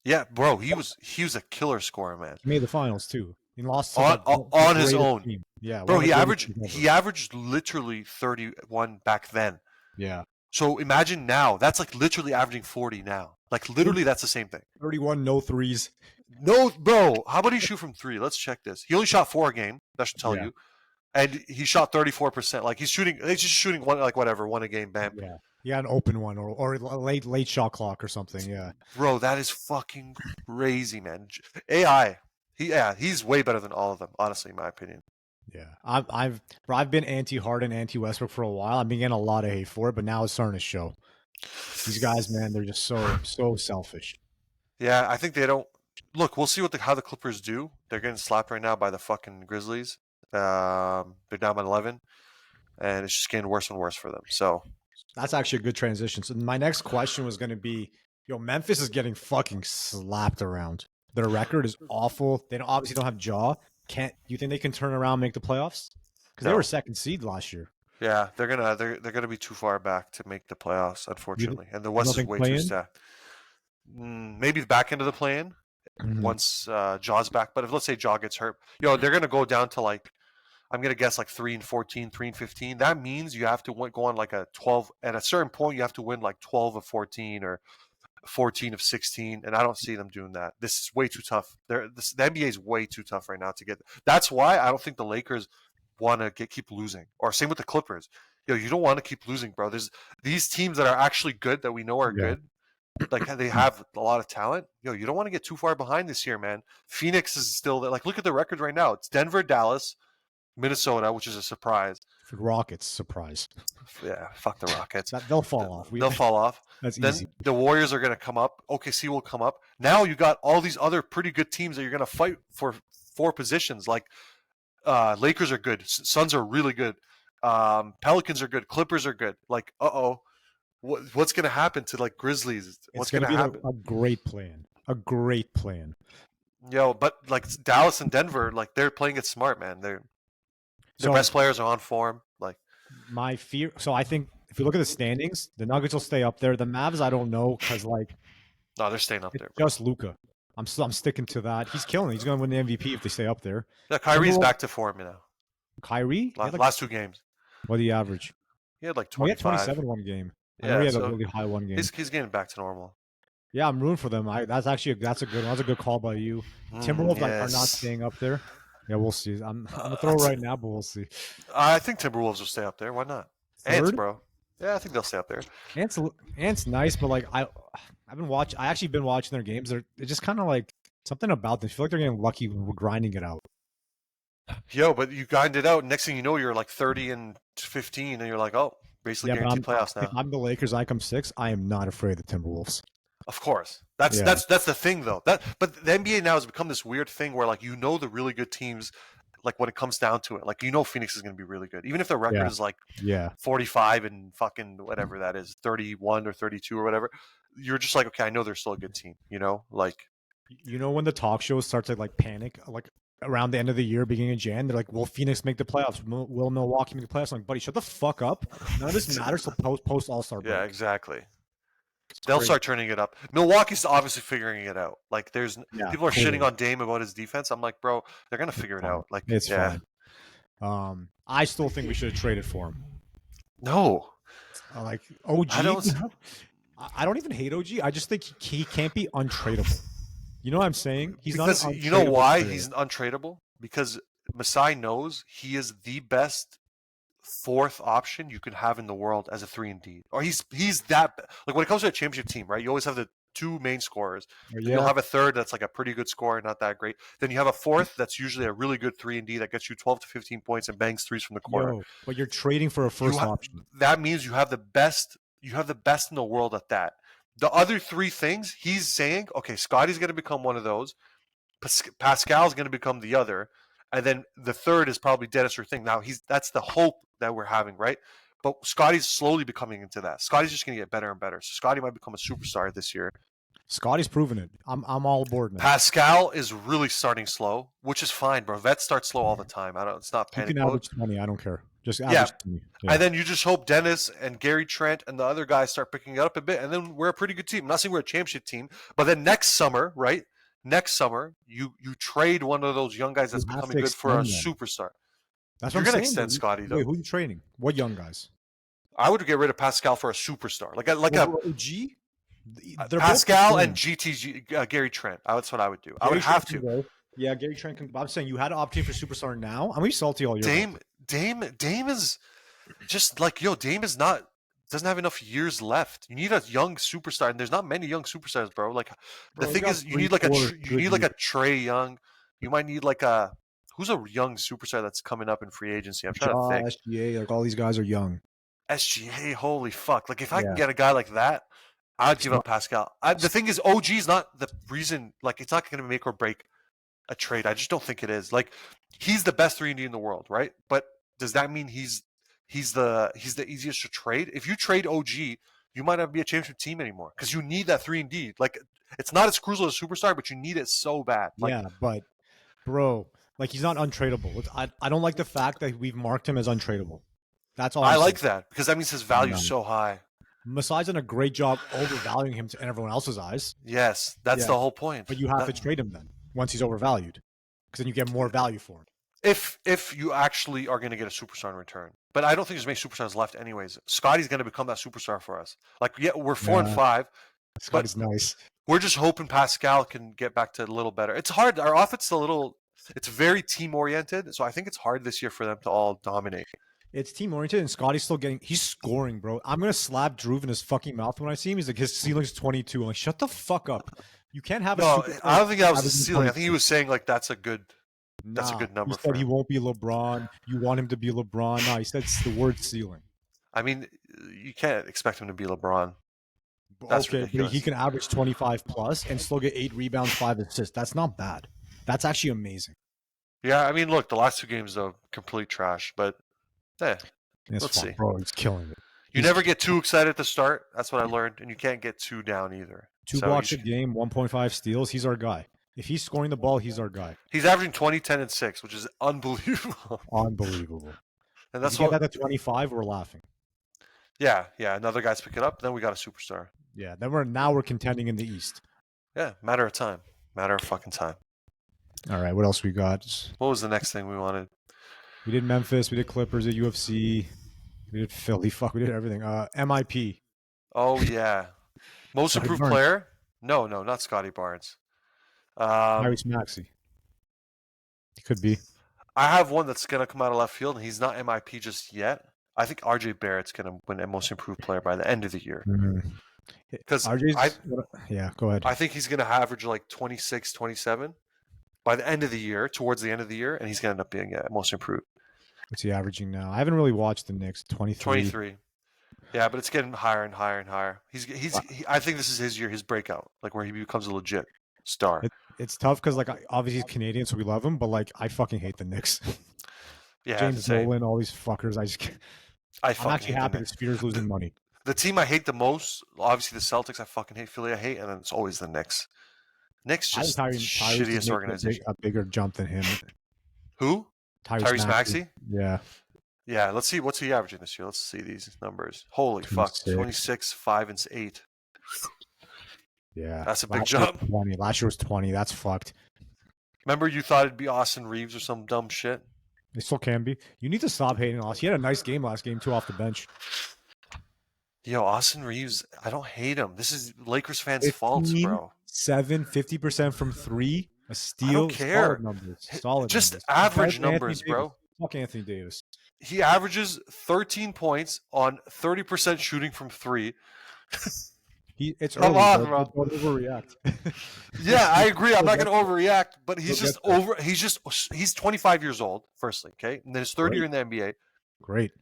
Yeah, bro, he was a killer scorer, man. He made the finals too. He lost to on his own. Team. Yeah, bro. He averaged literally 31 back then. Yeah. So imagine now. That's like literally averaging 40 now. Like literally, that's the same thing. 31, no threes. No, bro. How about he shoot from 3? Let's check this. He only shot 4 a game. That should tell you. And he shot 34%. Like he's just shooting one, like whatever, 1 a game. Bam. Yeah. Yeah, an open one or a late shot clock or something. Yeah. Bro, that is fucking crazy, man. AI. He's way better than all of them, honestly, in my opinion. Yeah, I've been anti-Harden, anti-Westbrook for a while. I've been getting a lot of hate for it, but now it's starting to show. These guys, man, they're just so selfish. Yeah, I think they don't look. We'll see how the Clippers do. They're getting slapped right now by the fucking Grizzlies. They're down by 11, and it's just getting worse and worse for them. So that's actually a good transition. So my next question was going to be, Memphis is getting fucking slapped around. Their record is awful. They obviously don't have Ja. You think they can turn around and make the playoffs? Because they were second seed last year. Yeah, they're gonna be too far back to make the playoffs, unfortunately. And the West is way too stacked. Maybe the back end of the play-in once Ja's back. But if let's say Ja gets hurt, they're gonna go down to like I'm gonna guess like 3-14, 3-15. That means you have to go on like a 12. At a certain point, you have to win like 12 of 14 or 14 of 16, and I don't see them doing that. This is way too tough. The NBA is way too tough right now to get. That's why I don't think the Lakers want to keep losing. Or same with the Clippers. You don't want to keep losing, bro. There's these teams that are actually good that we know are good. Like they have a lot of talent. You don't want to get too far behind this year, man. Phoenix is still there. Like look at the record right now. It's Denver, Dallas, Minnesota, which is a surprise. Rockets, surprise. Yeah, fuck the Rockets. They'll fall off. They'll fall off. That's then easy. The Warriors are going to come up. OKC will come up. Now you got all these other pretty good teams that you're going to fight for 4 positions. Like Lakers are good. Suns are really good. Pelicans are good. Clippers are good. Like, what's going to happen to like Grizzlies? What's going to happen? A great plan. A great plan. But like Dallas and Denver, like they're playing it smart, man. Their best players are on form. Like my fear. So I think if you look at the standings, the Nuggets will stay up there. The Mavs, I don't know, because like no, they're staying up there. Bro. Just Luka. I'm sticking to that. He's killing it. He's going to win the MVP if they stay up there. Yeah, Kyrie's back to form now. Kyrie? Last 2 games. What did he average? He had like 25. He had 27 one game. Yeah, he had a really high one game. He's getting back to normal. Yeah, I'm rooting for them. That's a good one. That's a good call by you. Timberwolves are not staying up there. Yeah, we'll see. I'm gonna throw right now, but we'll see. I think Timberwolves will stay up there. Why not? Ants, bro. Yeah, I think they'll stay up there. Ants nice, but like I actually been watching their games. They're just kind of like something about them. I feel like they're getting lucky grinding it out. But you grind it out. Next thing you know, you're like 30-15, and you're like, basically guaranteed playoffs now. If I'm the Lakers, I come 6. I am not afraid of the Timberwolves. Of course, that's the thing though. But the NBA now has become this weird thing where like the really good teams, like when it comes down to it, like Phoenix is going to be really good, even if their record is like 45 and fucking whatever that is, 31 or 32 or whatever. You're just like, okay, I know they're still a good team. Like when the talk shows start to like panic, like around the end of the year, beginning of Jan, they're like, "Will Phoenix make the playoffs? Will Milwaukee make the playoffs?" I'm like, buddy, shut the fuck up. None of this matters till post All-Star break. Yeah, exactly. They'll start turning it up. Milwaukee's obviously figuring it out. Like, people are shitting on Dame about his defense. I'm like, bro, they're gonna figure it out. Like, it's fine. I still think we should have traded for him. No, like OG. I don't even hate OG. I just think he can't be untradeable. You know what I'm saying? He's because not you know why he's untradeable? Because Masai knows he is the best 4th option you can have in the world as a 3-and-D. Or he's that like when it comes to a championship team, right? You always have the 2 main scorers. You'll have a 3rd that's like a pretty good scorer, not that great. Then you have a 4th that's usually a really good 3-and-D that gets you 12 to 15 points and bangs 3s from the corner. But you're trading for a first option. That means you have the best You have the best in the world at that. The other three things, he's saying, okay, Scotty's going to become one of those. Pascal's going to become the other. And then the third is probably Dennis or Thing. Now, that's the hope that we're having, right? But Scotty's slowly becoming into that. Scotty's just going to get better and better. So Scotty might become a superstar this year. Scotty's proven it. I'm all aboard now. Pascal is really starting slow, which is fine, bro. Vets start slow all the time. It's not panic You can mode. average 20. I don't care. Just average 20. Yeah. And then you just hope Dennis and Gary Trent and the other guys start picking it up a bit, and then we're a pretty good team. I'm not saying we're a championship team, but then next summer, right? Next summer, you trade one of those young guys that's becoming good for a superstar. That's You're what I'm going to saying. extend Scotty, though. Wait, who are you trading? What young guys? I would get rid of Pascal for a superstar, like a OG. Pascal and GTG Gary Trent. That's what I would do. I would have to. Yeah, Gary Trent can. I'm saying you had an opportunity for superstar now. I'm gonna be salty all year. Dame is just like Dame doesn't have enough years left. You need a young superstar, and there's not many young superstars, bro. Like the thing is, you need like a Trey Young. You might need like who's a young superstar that's coming up in free agency. I'm trying to think. SGA, like all these guys are young. SGA, holy fuck! Like if I can get a guy like that, I'd give up Pascal. The thing is, OG's not the reason. Like it's not going to make or break a trade. I just don't think it is. Like he's the best 3-and-D in the world, right? But does that mean he's the easiest to trade? If you trade OG, you might not be a championship team anymore because you need that 3-and-D. Like it's not as crucial as a superstar, but you need it so bad. Like, yeah, but bro, like he's not untradeable. I don't like the fact that we've marked him as untradeable. That's all. I like that because that means his value is so high. Masai's done a great job overvaluing him in everyone else's eyes. Yes, that's the whole point. But you have to trade him then once he's overvalued, because then you get more value for him. If you actually are going to get a superstar in return, but I don't think there's many superstars left anyways. Scotty's going to become that superstar for us. Like we're 4-5. Scotty's nice. We're just hoping Pascal can get back to a little better. It's hard. Our offense is it's very team oriented, so I think it's hard this year for them to all dominate. It's team oriented, and Scotty's still he's scoring, bro. I'm gonna slap Drew in his fucking mouth when I see him. He's like, his ceiling's 22. I'm like, shut the fuck up. You can't have I don't think that was his ceiling. I think he was saying like that's a good number. He said he won't be LeBron. You want him to be LeBron. No, he said it's the word ceiling. I mean, you can't expect him to be LeBron. That's ridiculous. He can average 25 plus and still get 8 rebounds, 5 assists. That's not bad. That's actually amazing. Yeah, I mean, look, the last 2 games though, complete trash, but let's see. Bro, he's killing it. You never get too excited at the start. That's what I learned, and you can't get too down either. 2 blocks a game, 1.5 steals. He's our guy. If he's scoring the ball, he's our guy. He's averaging 20, 10, and 6, which is unbelievable. Unbelievable. And that's what. If at 25, we're laughing. Yeah. Another guy's pick it up. Then we got a superstar. Yeah. Then we're contending in the East. Yeah. Matter of time. Matter of fucking time. All right. What else we got? What was the next thing we wanted? We did Memphis. We did Clippers. We did UFC. We did Philly. Fuck. We did everything. MIP. Oh yeah. Most improved player? No, not Scotty Barnes. Tyrese Maxey. He could be. I have one that's gonna come out of left field, and he's not MIP just yet. I think RJ Barrett's gonna win a most improved player by the end of the year. Because go ahead. I think he's gonna average like 26, 27 by the end of the year, towards the end of the year, and he's gonna end up being most improved. What's he averaging now? I haven't really watched the Knicks. 23. Yeah, but it's getting higher and higher and higher. I think this is his year, his breakout, like where he becomes a legit star. It's tough because like obviously he's Canadian, so we love him, but like I fucking hate the Knicks. Yeah, James Harden, all these fuckers. I'm actually happy the Spears losing money. The team I hate the most, obviously the Celtics. I fucking hate Philly. I hate, and then it's always the Knicks. Knicks just the shittiest organization. A bigger jump than him. Who? Tyrese Maxey. Yeah. Yeah. Let's see what's he averaging this year. Let's see these numbers. Holy 26. Fuck! 26, 5, and 8. Yeah, that's a big jump. 20. Last year was 20. That's fucked. Remember, you thought it'd be Austin Reeves or some dumb shit. It still can be. You need to stop hating Austin. He had a nice game last game too off the bench. Yo, Austin Reeves, I don't hate him. This is Lakers fans' fault, bro. 50% from 3, a steal. I don't care. Solid numbers. Solid just numbers. average numbers, bro. Fuck Anthony Davis. He averages 13 points on 30% shooting from 3. It's early, bro. Don't overreact. Yeah, I agree. I'm not going to overreact, but he's 25 years old, firstly, okay? And then his third year in the NBA. Great.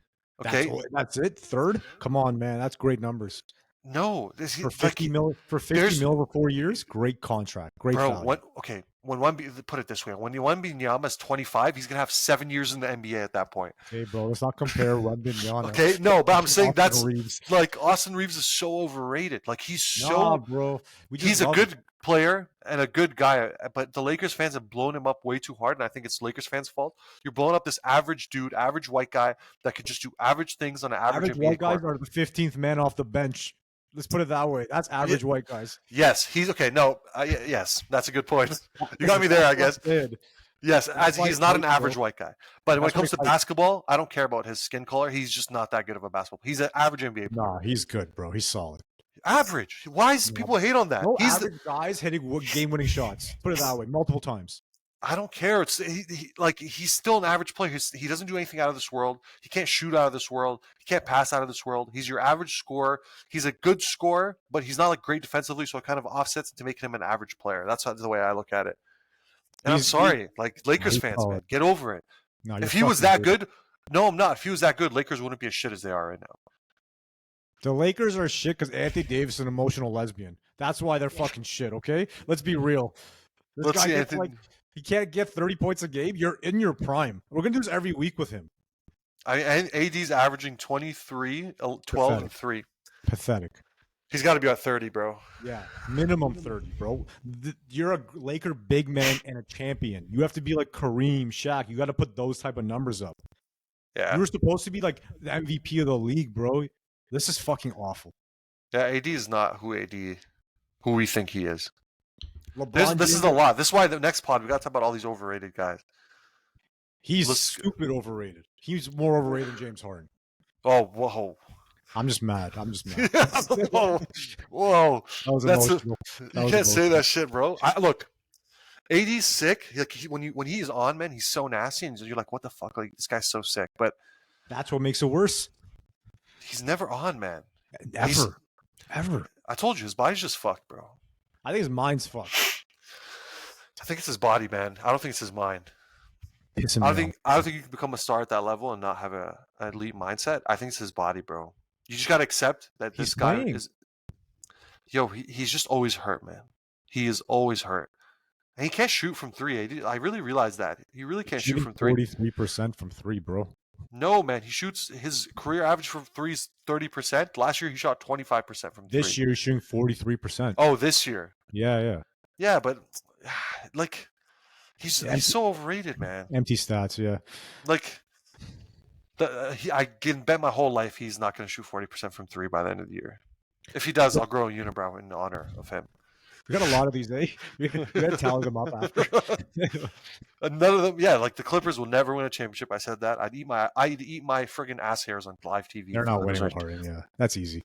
Okay, That's it. Third? Come on, man. That's great numbers. no, For 50 mil for 50 mil over 4 years, great contract. Great bro. value. When one put it this way, when one Wembanyama is 25, he's gonna have 7 years in the NBA at that point. Hey, bro, let's not compare Wembanyama. Okay, no, but I'm saying Austin that's Reeves. like Austin Reeves is so overrated. Like he's Nah, bro. he's a good player and a good guy, but the Lakers fans have blown him up way too hard, and I think it's Lakers fans' fault. You're blowing up this average dude, average white guy that could just do average things on an average NBA white guys court. are the 15th man off the bench. Let's put it that way. That's average white guys. Yes, he's okay. No, yes, that's a good point. You got me there, I guess. Yes, as he's not an average white guy. But when it comes to basketball, I don't care about his skin color. He's just not that good of a basketball. He's an average NBA player. Nah, he's good, bro. He's solid. Average. Why is people hate on that? No average guys hitting game-winning shots. Put it that way, multiple times. I don't care. It's like he's still an average player. He doesn't do anything out of this world. He can't shoot out of this world. He can't pass out of this world. He's your average scorer. He's a good scorer, but he's not like great defensively, so it kind of offsets to make him an average player. That's the way I look at it. And I'm sorry, like Lakers fans, man, get over it. No, if he was that good, no, I'm not. If he was that good, Lakers wouldn't be as shit as they are right now. The Lakers are shit because Anthony Davis is an emotional lesbian. That's why they're fucking shit. Okay, let's be real. This guy gets he can't get 30 points a game. You're in your prime. We're gonna do this every week with him. And AD's averaging 23, 12, and 3. Pathetic. He's got to be at 30, bro. Yeah, minimum 30, bro. You're a Laker big man and a champion. You have to be like Kareem, Shaq. You got to put those type of numbers up. Yeah. You were supposed to be like the MVP of the league, bro. This is fucking awful. Yeah, AD is not who we think he is. This is a lot. This is why the next pod we got to talk about all these overrated guys. He's stupid overrated. He's more overrated than James Harden. Oh, whoa. I'm just mad. Whoa. You can't say that shit, bro. Look, AD's sick. Like when he's on, man, he's so nasty, and you're like, what the fuck? Like this guy's so sick. But that's what makes it worse. He's never on, man. Ever. I told you, his body's just fucked, bro. I think his mind's fucked. I think it's his body, man. I don't think it's his mind. I don't think you can become a star at that level and not have an elite mindset. I think it's his body, bro. You just gotta accept that this guy is. Yo, he's just always hurt, man. He is always hurt, and he can't shoot from 3. I really realized that he really can't shoot from 3. 43% from 3, bro. No, man, he shoots his career average from 3 is 30%. Last year he shot 25% from 3. This year he's shooting 43%. Oh, this year. Yeah, but like he's so overrated, man. Empty stats, yeah. Like I can bet my whole life he's not going to shoot 40% from 3 by the end of the year. If he does, I'll grow a unibrow in honor of him. We got a lot of these, eh? We gotta tally them up after. None of them, yeah. Like the Clippers will never win a championship. I said that. I'd eat my friggin' ass hairs on live TV. They're not winning with Harden. Yeah, that's easy.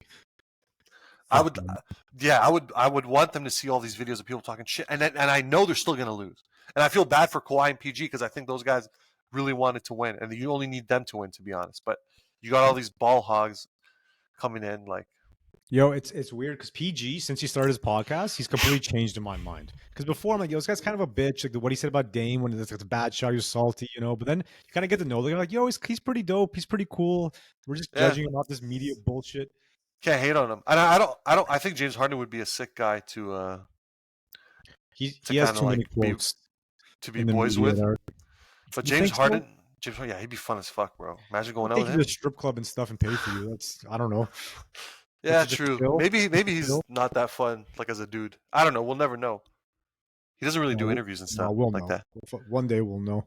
I would want them to see all these videos of people talking shit, and I know they're still gonna lose. And I feel bad for Kawhi and PG because I think those guys really wanted to win, and you only need them to win, to be honest. But you got all these ball hogs coming in, like. Yo, it's weird because PG, since he started his podcast, he's completely changed in my mind. Because before I'm like, yo, this guy's kind of a bitch. Like what he said about Dame when it's a bad shot, he was salty, you know. But then you kind of get to know. They're like, yo, he's pretty dope. He's pretty cool. We're just judging him off this media bullshit. Can't hate on him. And I don't. I think James Harden would be a sick guy to. He has too many quotes to be boys with. But James Harden, yeah, he'd be fun as fuck, bro. Imagine going out with him. A strip club and stuff and pay for you. I don't know. Yeah, true. Maybe he's not that fun, like as a dude. I don't know. We'll never know. He doesn't really do interviews and stuff like that. One day we'll know.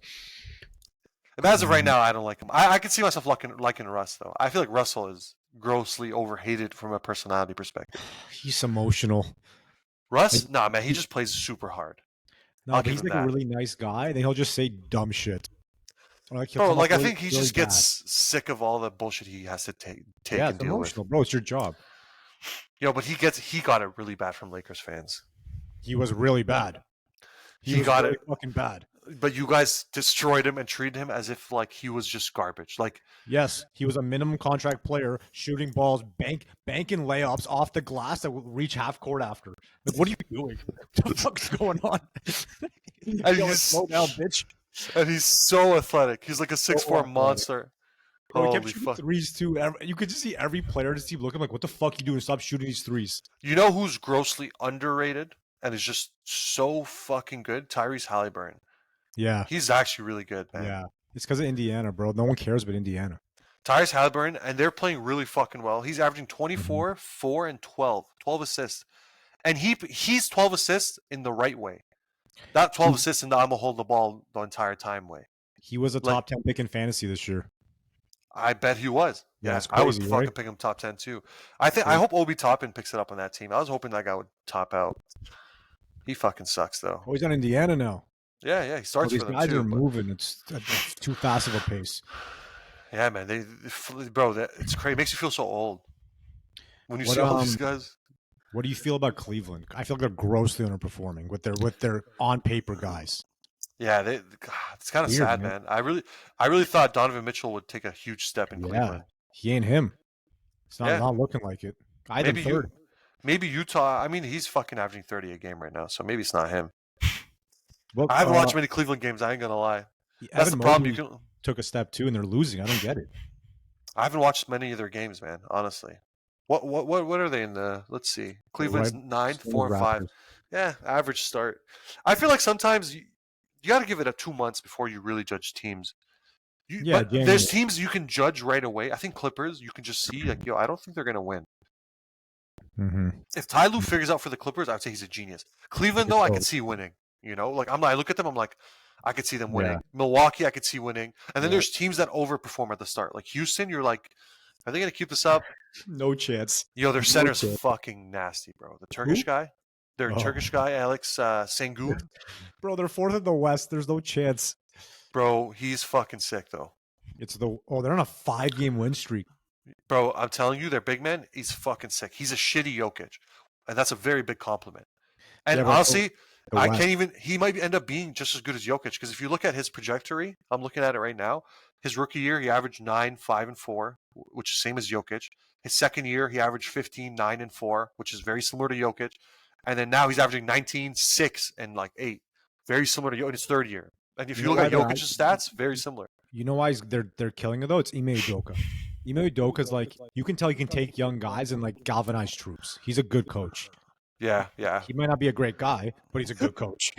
But as of right now, I don't like him. I can see myself liking Russ, though. I feel like Russell is grossly overhated from a personality perspective. He's emotional. Russ? Nah, man. He just plays super hard. No, but he's like a really nice guy. Then he'll just say dumb shit. I think he just gets sick of all the bullshit he has to take and deal with. Bro, it's your job. Yo, but he got it really bad from Lakers fans. He was really bad. He got it fucking bad. But you guys destroyed him and treated him as if like he was just garbage. Like, yes, he was a minimum contract player, shooting balls, banking layups off the glass that will reach half court after. Like, what are you doing? What the fuck's going on? Slow down, bitch. And he's so athletic. He's like a 6'4" monster. Bro, he kept Holy shooting fuck! threes too. You could just see every player in his team looking like, "What the fuck you doing? Stop shooting these threes." You know who's grossly underrated and is just so fucking good? Tyrese Halliburton. Yeah, He's actually really good, man. yeah. It's because of Indiana, bro. No one cares about Indiana. Tyrese Halliburton, and they're playing really fucking well. He's averaging Mhm. 24, 4, and 12. 12 assists. And he's 12 assists in the right way. Not 12 assists in the I'm going to hold the ball the entire time way. He was a Like, top 10 pick in fantasy this year. I bet he was. Yeah, Yeah, it's I would crazy, fucking right? pick him top 10 too. I hope Obi Toppin picks it up on that team. I was hoping that guy would top out. He fucking sucks though. Oh, he's on Indiana now. Yeah, he Oh, starts these for them guys too. are But moving. It's too fast of a pace. yeah, man, it's crazy. It makes you feel so old when you What see all these guys. what do you feel about Cleveland? I feel like they're grossly underperforming with their on paper guys. Yeah, it's kind of Weird, sad, man. I really thought Donovan Mitchell would take a huge step in Yeah, Cleveland. he ain't him. It's Yeah. not looking like it. I had him third. Maybe Utah. I mean, he's fucking averaging 30 a game right now, so maybe it's not him. Well, I haven't watched many Cleveland games. I ain't gonna lie. That's the problem. Mobley took a step too, and they're losing. I don't get it. I haven't watched many of their games, man. Honestly, what are they in the? Let's see. Cleveland's Right. 9, Same 4, as and 5. Raptors. Yeah, average start. I feel like sometimes you got to give it 2 months before you really judge teams. Yeah, But there's teams you can judge right away. I think Clippers, you can just see like, yo, I don't think they're gonna win. Mm-hmm. If Ty Lue figures out for the Clippers, I would say he's a genius. Cleveland, though, I could see winning. You know, like I look at them, I'm like, I could see them winning. Yeah. Milwaukee, I could see winning. And then Yeah. there's teams that overperform at the start. Like Houston, you're like, are they gonna keep this up? No chance. Yo, their No center's chance. fucking nasty, bro. The Turkish Who? guy, Turkish guy, Alex Sengun, Bro, they're fourth in the West. There's no chance. bro. He's fucking sick though. They're on a 5-game win streak. Bro, I'm telling you, their big man, he's fucking sick. He's a shitty Jokic, and that's a very big compliment. And Yeah, honestly, I West. can't even. He might end up being just as good as Jokic because if you look at his trajectory, I'm looking at it right now. His rookie year, he averaged 9, 5, and 4, which is same as Jokic. His second year, he averaged 15, 9, and 4, which is very similar to Jokic. And then now he's averaging 19, 6, and like 8, very similar to Jokic in his third year. And if you look at Jokic's stats, very similar. You know why they're killing it though? It's Ime Udoka. Ime Udoka's like, you can tell he can take young guys and like galvanize troops. He's a good coach. Yeah. He might not be a great guy, but he's a good coach.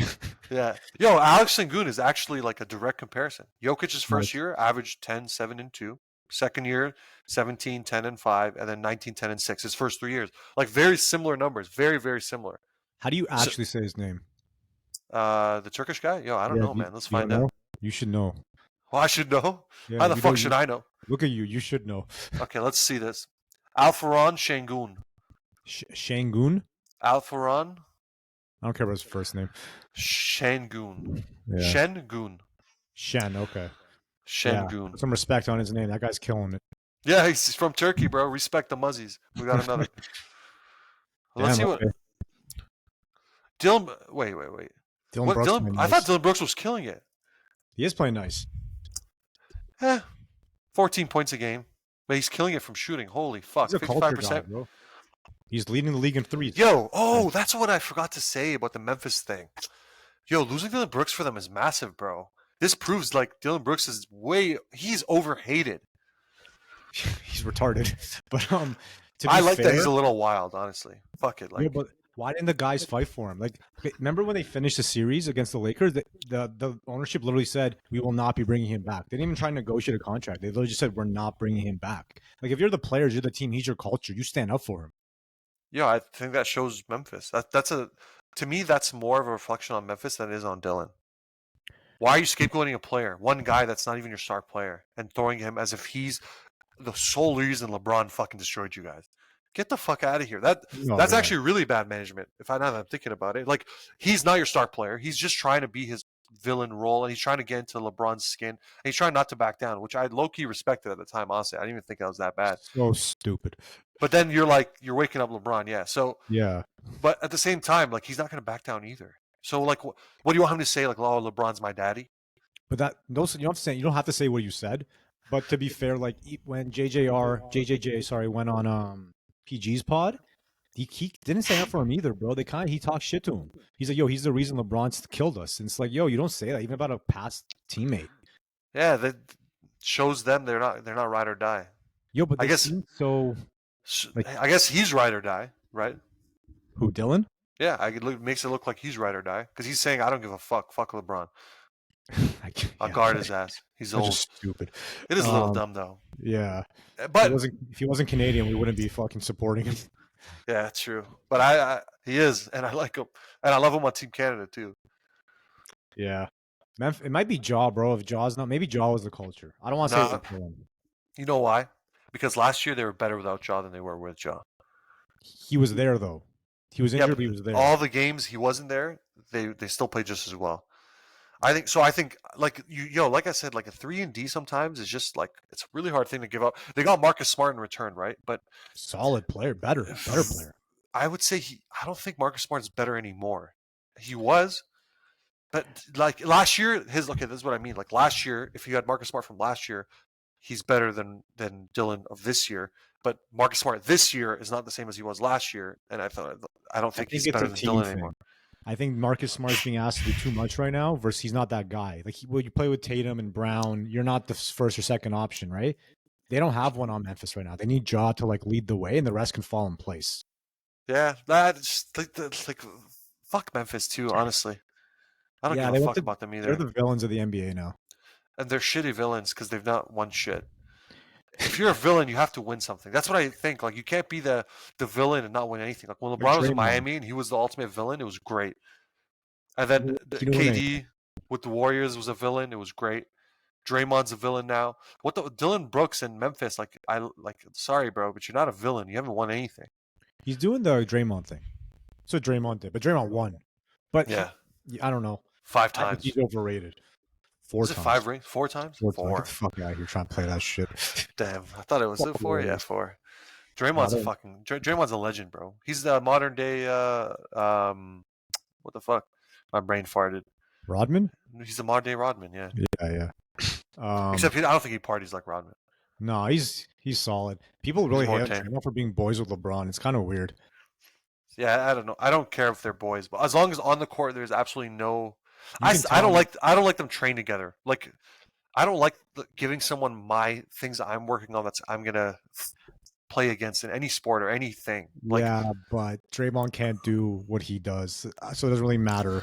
Yeah. Yo, Alex Sengun is actually like a direct comparison. Jokic's first Nice. year averaged 10, 7, and 2. Second year, 17, 10, and 5, and then 19, 10, and 6. His first 3 years. Like very similar numbers. Very, very similar. How do you actually say his name? The Turkish guy? Yo, I don't know, man. Let's find out. You should know. Well, I should know. Yeah, How the fuck should I know? Look at you. You should know. Okay, let's see this. Alfaron Şengün. Şengün? Alfaron I don't care about his first name. Şengün. Yeah. Şengün. Shen, okay. Şengün. Put some respect on his name. That guy's killing it. Yeah, he's from Turkey, bro. Respect the Muzzies. We got another. Let's see what. Dylan. Wait. Dylan Brooks. I thought Dylan Brooks was killing it. He is playing nice. 14 points a game. But he's killing it from shooting. Holy fuck. He's a 55%. culture guy, bro. He's leading the league in threes. Yo, that's what I forgot to say about the Memphis thing. Yo, losing Dylan Brooks for them is massive, bro. This proves like Dylan Brooks is he's overhated. He's retarded. But I like that he's a little wild, honestly. Fuck it. Like, yeah, but why didn't the guys fight for him? Like, remember when they finished the series against the Lakers? The ownership literally said, we will not be bringing him back. They didn't even try to negotiate a contract. They literally just said, we're not bringing him back. Like, if you're the players, you're the team, he's your culture, you stand up for him. Yeah, I think that shows Memphis. To me, that's more of a reflection on Memphis than it is on Dylan. Why are you scapegoating a player, one guy that's not even your star player, and throwing him as if he's the sole reason LeBron fucking destroyed you guys? Get the fuck out of here. That's actually really bad management. Now that I'm thinking about it, like he's not your star player. He's just trying to be his villain role, and he's trying to get into LeBron's skin. And he's trying not to back down, which I low key respected at the time. Honestly, I didn't even think that was that bad. So stupid. But then you're waking up LeBron, yeah. So yeah. But at the same time, like he's not going to back down either. So like, what do you want him to say? Like, oh, LeBron's my daddy. But you don't have to say what you said. But to be fair, like when JJJ went on PG's pod, he didn't stand up for him either, bro. He talked shit to him. He's like, yo, he's the reason LeBron's killed us. And it's like, yo, you don't say that even about a past teammate. Yeah, shows them they're not ride or die. Yo, but I they guess seem so like I guess he's ride or die, right? who Dylan? Yeah, makes it look like he's ride or die because he's saying I don't give a fuck. Fuck LeBron. I'll Yeah, guard his ass. He's that's old. just stupid. It is a little dumb though. Yeah. But If he wasn't Canadian, we wouldn't be fucking supporting him. yeah, true. But he is, and I like him, and I love him on Team Canada too. Yeah. It might be Jaw, bro. If Jaw's not, maybe Jaw was the culture. I don't want to say it Nah, was Dylan. you know why? Because last year they were better without Jaw than they were with Jaw. He was there though. He was injured, but he was there. All the games he wasn't there, they still played just as well. I think so. I think like like I said, like a 3-and-D sometimes is just like it's a really hard thing to give up. They got Marcus Smart in return, right? But Solid player, better player. I would say I don't think Marcus Smart is better anymore. He was, but like last year, this is what I mean. Like last year, if you had Marcus Smart from last year, he's better than Dylan of this year. But Marcus Smart this year is not the same as he was last year, and I don't think he's it's better a than team Dylan thing. anymore. I think Marcus Smart's being asked to do too much right now versus he's not that guy. Like when you play with Tatum and Brown, you're not the first or second option, right? They don't have one on Memphis right now. They need Ja to like lead the way, and the rest can fall in place. Yeah, that's like fuck Memphis too. Honestly, I don't give a fuck about them either. They're the villains of the NBA now, and they're shitty villains because they've not won shit. If you're a villain, you have to win something. That's what I think. Like you can't be the villain and not win anything. Like when LeBron was in Miami and he was the ultimate villain, it was great. And then KD with the Warriors was a villain. It was great. Draymond's a villain now. Dylan Brooks in Memphis? Sorry, bro, but you're not a villain. You haven't won anything. He's doing the Draymond thing. That's what Draymond did, but Draymond won. But yeah, I don't know. 5 times. He's overrated. 4 times. 5 rings? 4 times? 4 times. Get the fuck out of here trying to play that shit. Damn, I thought it was 4. Yeah, 4. Draymond's a legend, bro. He's the modern day. What the fuck? My brain farted. Rodman? He's the modern day Rodman. Yeah. Yeah. Except I don't think he parties like Rodman. No, he's solid. People really hate Draymond for being boys with LeBron. It's kind of weird. Yeah, I don't know. I don't care if they're boys, but as long as on the court there's absolutely no. I don't like them train together. Like I don't like giving someone my things I'm working on I'm gonna play against in any sport or anything. Like, yeah, but Draymond can't do what he does, so it doesn't really matter.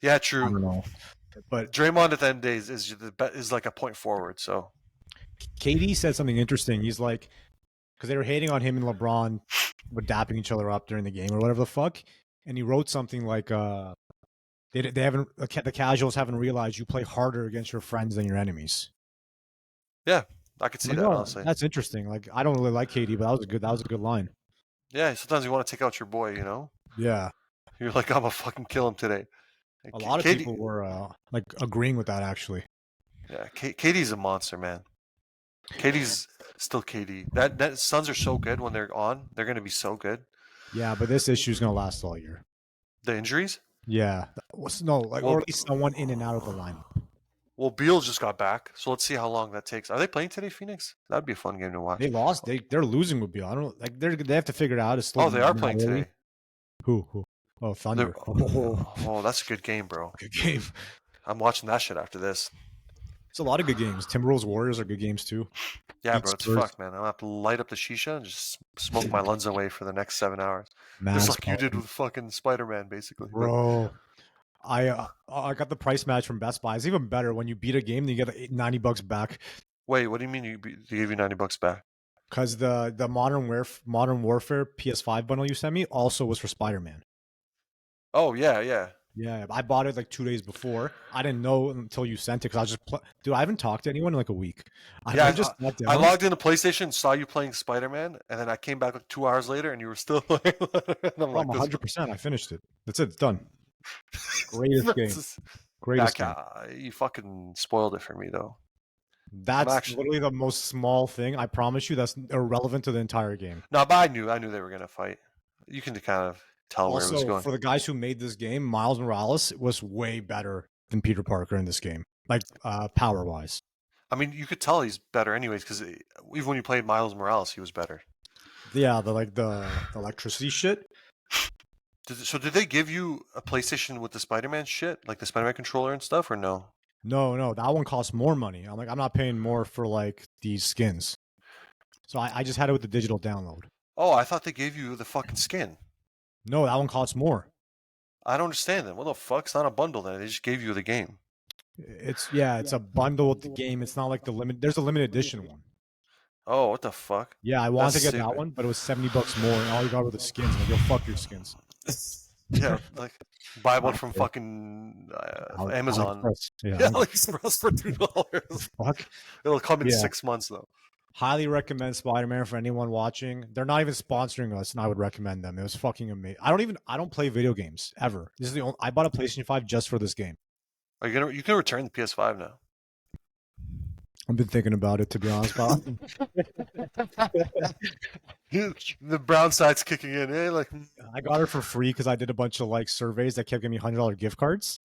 Yeah, true. I don't know. But Draymond at the end of the day is like a point forward. So KD said something interesting. He's like, because they were hating on him and LeBron were dapping each other up during the game or whatever the fuck, and he wrote something like, they haven't the casuals haven't realized you play harder against your friends than your enemies. Yeah, I could see that. Honestly, that's interesting. Like I don't really like KD, but that was a good line. Yeah, sometimes you want to take out your boy, you know. Yeah, you're like, I'm gonna fucking kill him today. A lot of people were like agreeing with that actually. Yeah, KD's a monster, man. KD's still KD. That Suns are so good when they're on. They're gonna be so good. Yeah, but this issue is gonna last all year. The injuries? Yeah. Or at least someone in and out of the lineup. Well, Beal just got back, so let's see how long that takes. Are they playing today, Phoenix? That'd be a fun game to watch. They lost. They're losing with Beal. I don't like. They have to figure it out. They are playing today. Who? Oh, Thunder. Oh, that's a good game, bro. Good game. I'm watching that shit after this. It's a lot of good games. Timberwolves Warriors are good games too. Yeah, bro, it's fucked, man. I'm gonna have to light up the shisha and just smoke my lungs away for the next 7 hours. Just like you did with fucking Spider-Man, basically. Bro, I got the price match from Best Buy. It's even better when you beat a game, then you get $90 back. Wait, what do you mean they gave you $90 back? Because the Modern Warfare PS5 bundle you sent me also was for Spider-Man. Oh yeah. Yeah, I bought it like 2 days before. I didn't know until you sent it because I was just dude. I haven't talked to anyone in like a week. I logged into PlayStation, saw you playing Spider-Man, and then I came back like 2 hours later, and you were still playing. I'm 100%. I finished it. That's it. It's done. Greatest game. Greatest game. You fucking spoiled it for me though. That's literally the most small thing. I promise you, that's irrelevant to the entire game. No, but I knew they were gonna fight. You can kind of tell where it was going. For the guys who made this game, Miles Morales was way better than Peter Parker in this game, like power wise. I mean, you could tell he's better anyways because even when you played Miles Morales, he was better. Yeah, the electricity shit. So did they give you a PlayStation with the Spider-Man shit, like the Spider-Man controller and stuff, or no? No, that one costs more money. I'm like, I'm not paying more for like these skins. So I just had it with the digital download. Oh, I thought they gave you the fucking skin. No, that one costs more. I don't understand that. What the fuck? It's not a bundle then. They just gave you the game. It's a bundle with the game. It's not like the limit. There's a limited edition one. Oh, what the fuck? Yeah, I That's wanted to get that stupid. one, but it was $70 more, and all you got were the skins. Like, yo, fuck your skins. Yeah, like buy one Not from fair. fucking Amazon. AliExpress. Yeah, Yeah. AliExpress for $2. Fuck. It'll come in Yeah. 6 months though. Highly recommend Spider-Man for anyone watching. They're not even sponsoring us, and I would recommend them. It was fucking amazing. I don't play video games ever. This is the only. I bought a PlayStation 5 just for this game. Are you gonna? You can return the PS5 now. I've been thinking about it, to be honest, but The brown side's kicking in. Hey, like, I got it for free because I did a bunch of like surveys that kept giving me $100 gift cards.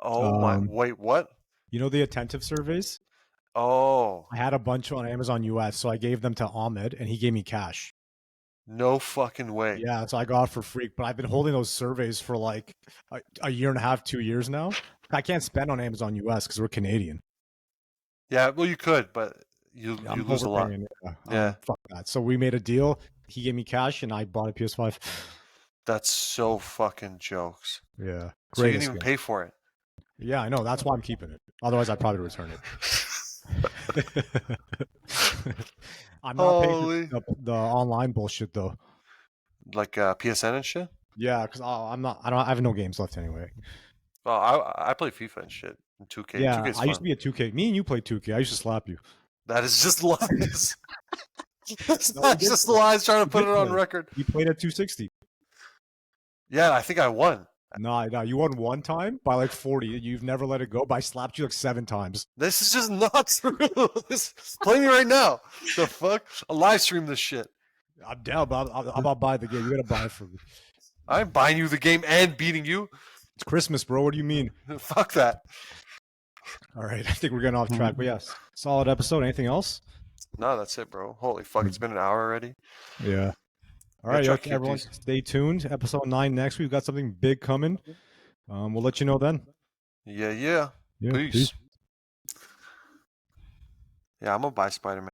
oh my! Um, Wait, what? You know the attentive surveys? Oh, I had a bunch on Amazon US, so I gave them to Ahmed, and he gave me cash. no fucking way. Yeah, so I got it for free. But I've been holding those surveys for like a year and a half, 2 years now. I can't spend on Amazon US because we're Canadian. Yeah, well, you could, but you I'm lose a lot. overpaying, yeah. Yeah. Fuck that. So we made a deal. He gave me cash, and I bought a PS5. That's so fucking jokes. Yeah, So you didn't greatest even game. pay for it. Yeah, I know. That's why I'm keeping it. Otherwise, I'd probably return it. I'm not Holy. paying the online bullshit though. Like PSN and shit. Yeah, because I'm not. I have no games left anyway. Well, I play FIFA and shit. And 2K. Yeah, 2K's I fun. used to be a 2K. Me and you played 2K. I used to slap you. That is just lies. That's No, we not did just play. lies trying to We put did it on play. record. You played at 260. Yeah, I think I won. Nah, you won one time by like 40. You've never let it go. But I slapped you like 7 times. This is just not true. Play me right now. The fuck? I'll live stream this shit. I'm down, but I'm about to buy the game. You gotta buy it for me. I'm buying you the game and beating you. It's Christmas, bro. What do you mean? Fuck that. All right, I think we're getting off track. But yes, solid episode. Anything else? No, that's it, bro. Holy fuck, it's been an hour already. Yeah. All Yeah, right, try to keep everyone, these- stay tuned. Episode 9 next week. We've got something big coming. We'll let you know then. Yeah. Yeah, Peace. Yeah, I'm gonna buy Spider-Man.